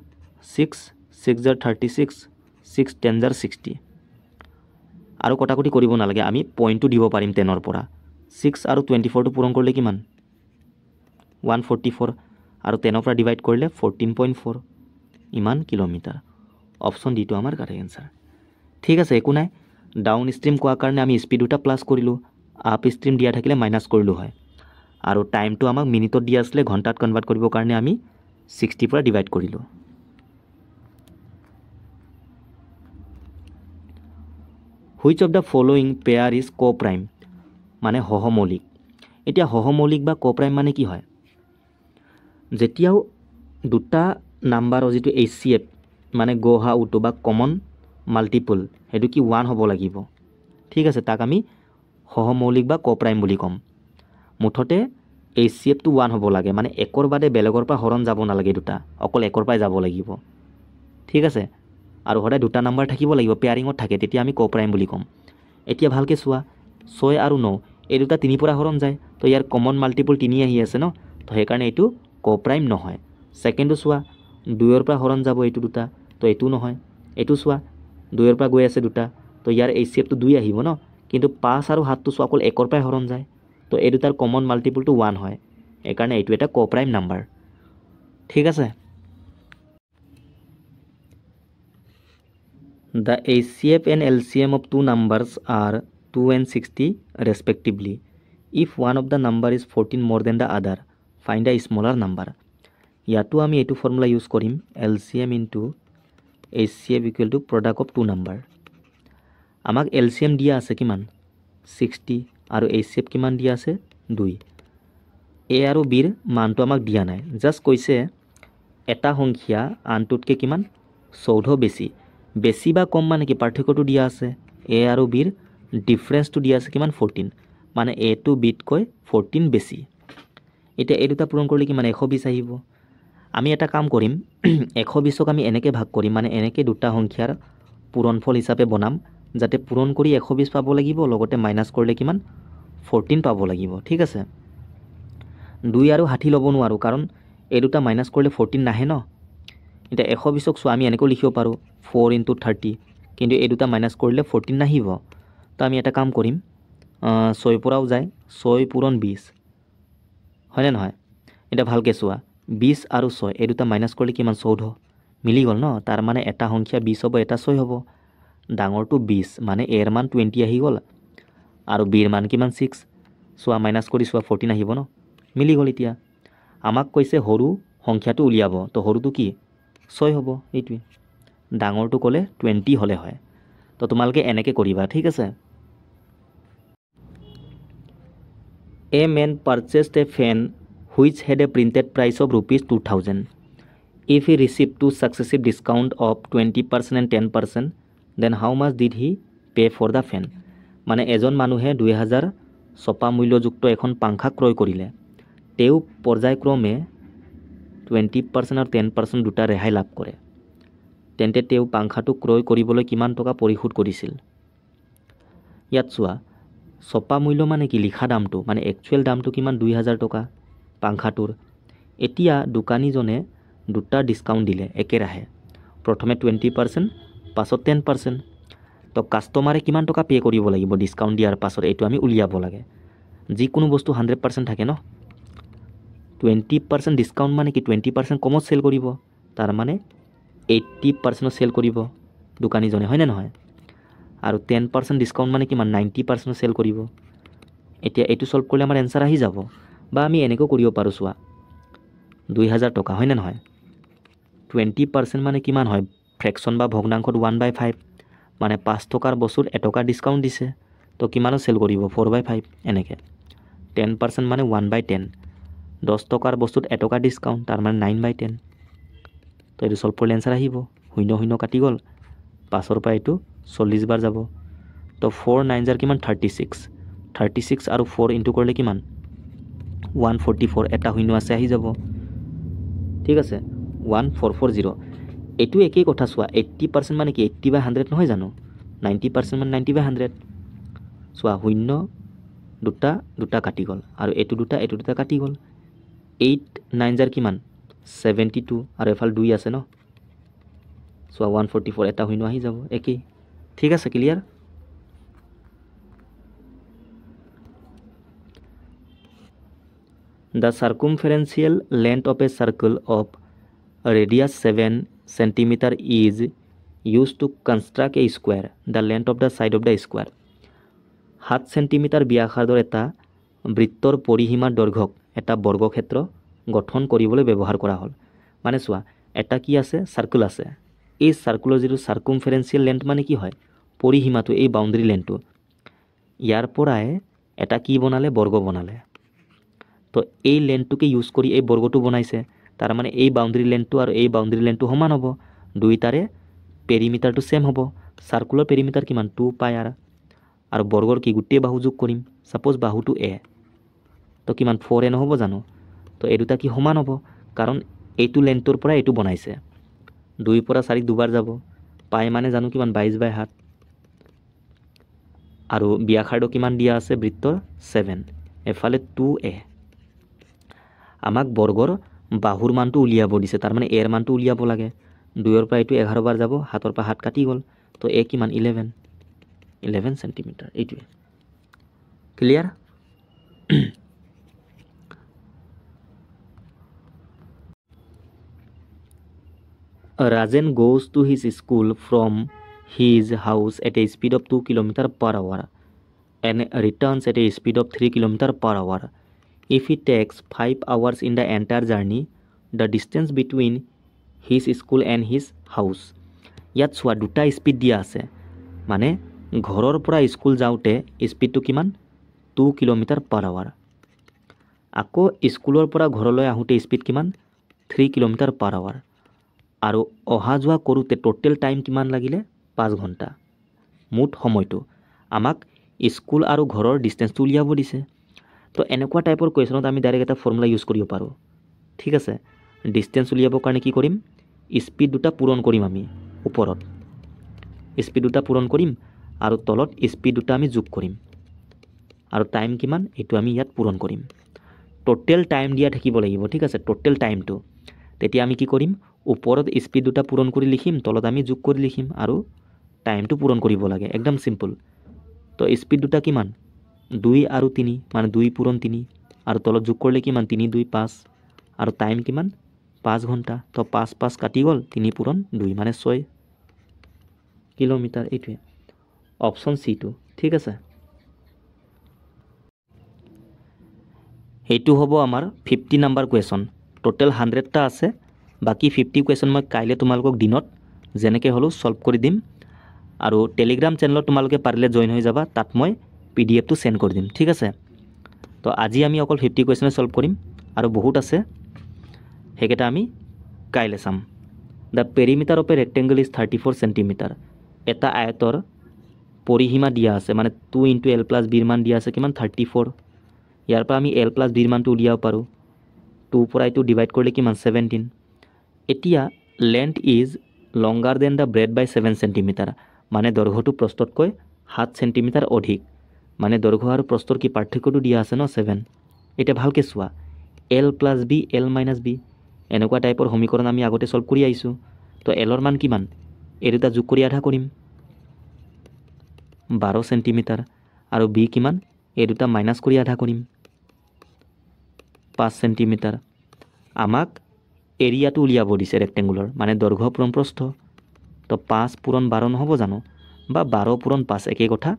6 6 * 36 6 10 * 60 আৰু কটাকটি কৰিব নালাগে আমি পইণ্টটো দিব পাৰিম 10ৰ পৰা 6 আৰু 24 টো পূৰণ কৰিলে কিমান 144 আৰু 10ৰ পৰা ডিভাইড কৰিলে 14.4 ইমান কিলোমিটাৰ অপশন ডি টো আমাৰ কাৰেক্ট আনসাৰ ঠিক আছে একো নাই ডাউন স্ট্ৰিম কোৱাৰ কাৰণে আমি স্পিড দুটা প্লাস কৰিলো আপ স্ট্ৰিম দিয়া থাকিলে মাইনাস কৰিলো হয় আৰু টাইমটো আমাক মিনিটত দিয়া আছিল ঘণ্টাত কনভাৰ্ট কৰিবৰ কাৰণে আমি 60 পৰা ডিভাইড কৰিলো which of the following pair is coprime মানে সহমৌলিক এতিয়া সহমৌলিক বা কোপ্ৰাইম মানে কি হয় যেতিয়াও দুটা নাম্বাৰৰ যিটো HCF মানে গোহা উটো বা কমন মাল্টিপল হেতু কি 1 হ'ব লাগিব ঠিক আছে তাক আমি সহমৌলিক বা কোপ্ৰাইম বুলি কম মুঠতে HCF টো 1 হ'ব লাগে মানে একৰ বাদে বেলেগৰ পৰা হৰণ যাব নালাগে দুটা অকল একৰ পৰাই যাব লাগিব ঠিক আছে আৰু সদায় দুটা নাম্বাৰ থাকিব লাগিব, পেয়াৰিঙত থাকে, তেতিয়া আমি কোপ্ৰাইম বুলি ক'ম। এতিয়া ভালকৈ চোৱা 6 আৰু 9 এই দুটা 3 পৰা হৰণ যায়, তো ইয়াৰ কমন মাল্টিপুল 3 আহি আছে ন, তো সেইকাৰণে এইটো কোপ্ৰাইম নহয়। ছেকেণ্ডটো চোৱা 2ৰ পৰা হৰণ যাব এইটো দুটা, তো এইটো নহয়। এইটো চোৱা 2ৰ পৰা গৈ আছে দুটা, তো ইয়াৰ HCFটো 2 আহিব ন, কিন্তু 5 আৰু 7টো চোৱা অকল 1ৰ পৰাই হৰণ যায়, তো এই দুটাৰ কমন মাল্টিপুলটো 1 হয়, সেইকাৰণে এইটো এটা কোপ্ৰাইম নাম্বাৰ। ঠিক আছে। The HCF and LCM of two numbers are 2 and 60 respectively. If one of the number is 14 more than the other, find a smaller number. ইয়াতো আমি এইটো ফৰ্মুলা ইউজ কৰিম, LCM into HCF equal to product of two number. আমাক LCM দিয়া আছে কিমান 60 আৰু HCF কিমান দিয়া আছে 2। A আৰু Bৰ মানটো আমাক দিয়া নাই, জাষ্ট কৈছে এটা সংখ্যা আনটোতকৈ কিমান 14 বেছি। বেছি বা কম মানে কি পাৰ্থক্যটো দিয়া আছে, A আৰু Bৰ ডিফাৰেঞ্চটো দিয়া আছে কিমান 14, মানে A to Bতকৈ 14 বেছি। এতিয়া এই দুটা পূৰণ কৰিলে কিমান 120 আহিব। আমি এটা কাম কৰিম 120ক আমি এনেকৈ ভাগ কৰিম, মানে এনেকৈ দুটা সংখ্যাৰ পূৰণফল হিচাপে বনাম, যাতে পূৰণ কৰি 120 পাব লাগিব, লগতে মাইনাছ কৰিলে কিমান 14 পাব লাগিব। ঠিক আছে। 2 আৰু 60 ল'ব নোৱাৰোঁ, কাৰণ এই দুটা মাইনাছ কৰিলে 14 নাহে ন। এতিয়া 120ক চোৱা আমি এনেকৈ লিখিব পাৰোঁ 4 into 30, কিন্তু এই দুটা মাইনাছ কৰিলে 14 নাহিব। তো আমি এটা কাম কৰিম 6 পৰাও যায়, 6 পূৰণ 20 হয়নে নহয়। এতিয়া ভালকৈ চোৱা 20 আৰু 6 এই দুটা মাইনাছ কৰিলে কিমান 14, মিলি গ'ল ন। তাৰ মানে এটা সংখ্যা 20 হ'ব, এটা 6 হ'ব। ডাঙৰটো 20 মানে এৰ মান 20 আহি গ'ল, আৰু বিৰ মান কিমান 6, চোৱা মাইনাছ কৰি চোৱা 14 আহিব ন, মিলি গ'ল। এতিয়া আমাক কৈছে সৰু সংখ্যাটো উলিয়াব, তো সৰুটো কি 6 হ'ব, এইটোৱে। ডাঙৰটো ক'লে 20 হ'লে হয়। তো তোমালোকে এনেকৈ কৰিবা। ঠিক আছে। A man purchased a fan which had a printed price of rupees 2000. If he received two successive discount of 20% and 10%, then how much did he pay for the fan? মানে এজন মানুহে 2000 ছপা মূল্যযুক্ত এখন পাংখা ক্ৰয় কৰিলে, তেওঁ পৰ্যায়ক্ৰমে 20% আৰু 10% দুটা ৰেহাই লাভ কৰে, তেন্তে তেওঁ পাংখাটো ক্ৰয় কৰিবলৈ কিমান টকা পৰিশোধ কৰিছিল। ইয়াত চোৱা ছপা মূল্য মানে কি লিখা দামটো, মানে একচুৱেল দামটো কিমান 2000 টকা পাংখাটোৰ। এতিয়া দোকানীজনে দুটা ডিছকাউণ্ট দিলে একেৰাহে, প্ৰথমে 20%, পাছত 10%। তো কাষ্টমাৰে কিমান টকা পে' কৰিব লাগিব ডিছকাউণ্ট দিয়াৰ পাছত, এইটো আমি উলিয়াব লাগে। যিকোনো বস্তু 100% থাকে ন, 20% ডিছকাউণ্ট মানে কি 20% কমত চেল কৰিব, তাৰ মানে 80% চেল কৰিব দোকানীজনে, হয়নে নহয়। আৰু 10% ডিছকাউণ্ট মানে কিমান 90% চেল কৰিব। এতিয়া এইটো চল্ভ কৰিলে আমাৰ এনচাৰ আহি যাব। বা আমি এনেকৈ কৰিব পাৰোঁ, চোৱা 2000 টকা হয়নে নহয়, 20% মানে কিমান হয় ফ্ৰেকশ্যন বা ভগ্নাংশত 1/5, মানে 5 টকাৰ বস্তুত 1 টকা ডিছকাউণ্ট দিছে, তো কিমানত চেল কৰিব 4/5 এনেকৈ। 10% মানে 1/10, 10 টকাৰ বস্তুত 1 টকা ডিছকাউণ্ট, তাৰ মানে 9/10। তো এইটো চল্ভ কৰিলে এনচাৰ আহিব, 0 0 কাটি গ'ল, 5ৰ পৰা এইটো 40 বাৰ যাব। তো 4 9 কিমান 36 আৰু 4 ইনটু কৰিলে কিমান 144, এটা 0 আছে আহি যাব। ঠিক আছে 1440। এইটো একেই কথা চোৱা 80% মানে কি 80/100 নহয় জানো, 90% মানে 90/100। চোৱা 0 দুটা কাটি গ'ল, আৰু এইটো দুটা কাটি গ'ল। 8 9 কিমান 72, আৰু এফালে 2 আছে ন, চোৱা 144, এটা 0 আহি যাব, একেই। ঠিক আছে, clear. The circumferential length of a circle of radius 7 cm is used to construct a square. The length of the side of the square. 7 সেণ্টিমিটাৰ ব্যাসাৰ্ধৰ এটা বৃত্তৰ পৰিসীমাৰ দৈৰ্ঘ্যক এটা বৰ্গক্ষেত্ৰ গঠন কৰিবলৈ ব্যৱহাৰ কৰা হ'ল। মানে চোৱা এটা কি আছে চাৰ্কুল আছে, এই চাৰ্কুলৰ যিটো চাৰ্কুমফাৰেন্সিয়েল লেন্থ মানে কি হয় পৰিসীমাটো, এই বাউণ্ডাৰী লেন্থটো, ইয়াৰ পৰাই এটা কি বনালে বৰ্গ বনালে। তো এই লেন্থটোকে ইউজ কৰি এই বৰ্গটো বনাইছে, তাৰ মানে এই বাউণ্ডাৰী লেন্থটো আৰু এই বাউণ্ডাৰী লেন্থটো সমান হ'ব, দুইটাৰে পেৰিমিটাৰটো ছেম হ'ব। চাৰ্কুলৰ পেৰিমিটাৰ কিমান 2πr, আৰু বৰ্গৰ কি গোটেই বাহু যোগ কৰিম, ছাপ'জ বাহুটো এ, তো কিমান 4a নহ'ব জানো। তো এই দুটা কি সমান হ'ব, কাৰণ এইটো লেন্থটোৰ পৰা এইটো বনাইছে, 2 পৰা 4 দুবাৰ যাব, পাই মানে জানো কিমান 22/7 আৰু ব্যাসাৰ্ধ কিমান দিয়া আছে বৃত্তৰ 7 এফালে 2a আমাক বৰ্গৰ বাহুৰ মানটো উলিয়াব দিছে তাৰ মানে এৰ মানটো উলিয়াব লাগে 2ৰ পৰা এইটো 11 বাৰ যাব 7ৰ পৰা 7 কাটি গ'ল তো এ কিমান 11 সেন্টিমিটাৰ এইটোৱে clear Rajan goes to his school from his house at a speed of 2 km/h and returns at a speed of 3 km/h. If he takes 5 hours in the entire journey, the distance between his school and his house. ইয়াত চোৱা দুটা speed দিয়া আছে মানে ঘৰৰ পৰা school যাওঁতে স্পীডটো কিমান 2 km/h আকৌ স্কুলৰ পৰা ঘৰলৈ আহোঁতে স্পীড কিমান 3 km/h আৰু অহা যোৱা কৰোঁতে টোটেল টাইম কিমান লাগিলে 5 ঘণ্টা মুঠ সময়টো আমাক স্কুল আৰু ঘৰৰ ডিষ্টেঞ্চটো উলিয়াব দিছে তো এনেকুৱা টাইপৰ কুৱেশ্যনত আমি ডাইৰেক্ট এটা ফৰ্মুলা ইউজ কৰিব পাৰোঁ ঠিক আছে ডিষ্টেঞ্চ উলিয়াবৰ কাৰণে কি কৰিম স্পীড দুটা পূৰণ কৰিম আমি ওপৰত স্পীড দুটা পূৰণ কৰিম আৰু তলত স্পীড দুটা আমি যোগ কৰিম আৰু টাইম কিমান এইটো আমি ইয়াত পূৰণ কৰিম টোটেল টাইম দিয়া থাকিব লাগিব ঠিক আছে টোটেল টাইমটো তেতিয়া আমি কি কৰিম ওপৰত স্পীড দুটা পূৰণ কৰি লিখিম তলত আমি যোগ কৰি লিখিম আৰু টাইমটো পূৰণ কৰিব লাগে একদম সিম্পল তো স্পীড দুটা কিমান 2 আৰু 3 মানে 2 পূৰণ 3 আৰু তলত যোগ কৰিলে কিমান 3 2 5 আৰু টাইম কিমান 5 ঘণ্টা তো 5 5 কাটি গ'ল 3 পূৰণ 2 মানে 6 কিলোমিটাৰ এইটোৱে অপশ্যন সিটো ঠিক আছে এইটো হ'ব আমাৰ 50 নম্বৰ কুৱেশ্যন টোটেল 100টা আছে বাকি 50 কুৱেশ্যন মই কাইলৈ তোমালোকক দিনত যেনেকৈ হ'লেও সলভ কৰি দিম আৰু টেলিগ্ৰাম চেনেলত তোমালোকে পাৰিলে জইন হৈ যাবা তাত মই পিডিএফটো সেন্ড কৰি দিম ঠিক আছে তো আজি আমি অকল 50 কুৱেশ্যন সলভ কৰিম আৰু বহুত আছে হেকেটা আমি কাইলৈ চাম the perimeter of A rectangle is 34 centimetre এটা আয়তৰ পৰিসীমা দিয়া আছে মানে 2 * l + b ৰ মান দিয়া আছে কিমান 34 ইয়াৰ পৰা আমি l + b ৰ মানটো উলিয়াব পাৰোঁ 2 পৰা এইটো ডিভাইড কৰিলে কিমান 17 এতিয়া length is longer than the breadth by 7 centimetre মানে দৈৰ্ঘ্যটো প্ৰস্থতকৈ 7 সেন্টিমিটাৰ অধিক মানে দৈৰ্ঘ্য আৰু প্ৰস্থৰ কি পাৰ্থক্যটো দিয়া আছে ন 7 এটা ভালকৈ চোৱা l + b l - b এনেকুৱা টাইপৰ সমীকৰণ আমি আগতে সলভ কৰি আহিছোঁ তো এলৰ মান কিমান এই দুটা যোগ কৰি আধা কৰিম 12 সেন্টিমিটাৰ আৰু b কিমান এই দুটা মাইনাস কৰি আধা কৰিম 5 সেন্টিমিটাৰ আমাক এৰিয়াটো উলিয়াব দিছে ৰেক্টেংগুলাৰ মানে দৈৰ্ঘ্য পূৰণ প্ৰস্থ তো 5 পূৰণ 12 নহ'ব জানো বা 12 পূৰণ 5 একেই কথা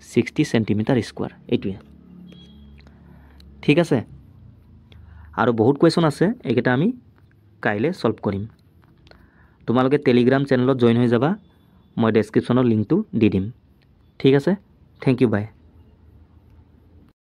60 সেন্টিমিটাৰ স্কোয়াৰ এইটোৱে ঠিক আছে আৰু বহুত কুৱেশ্যন আছে এইকেইটা আমি কাইলৈ সলভ কৰিম তোমালোকে টেলিগ্ৰাম চেনেলত জইন হৈ যাবা মই ডেছক্ৰিপশ্যনৰ লিংকটো দি দিম ঠিক আছে থেংক ইউ বাই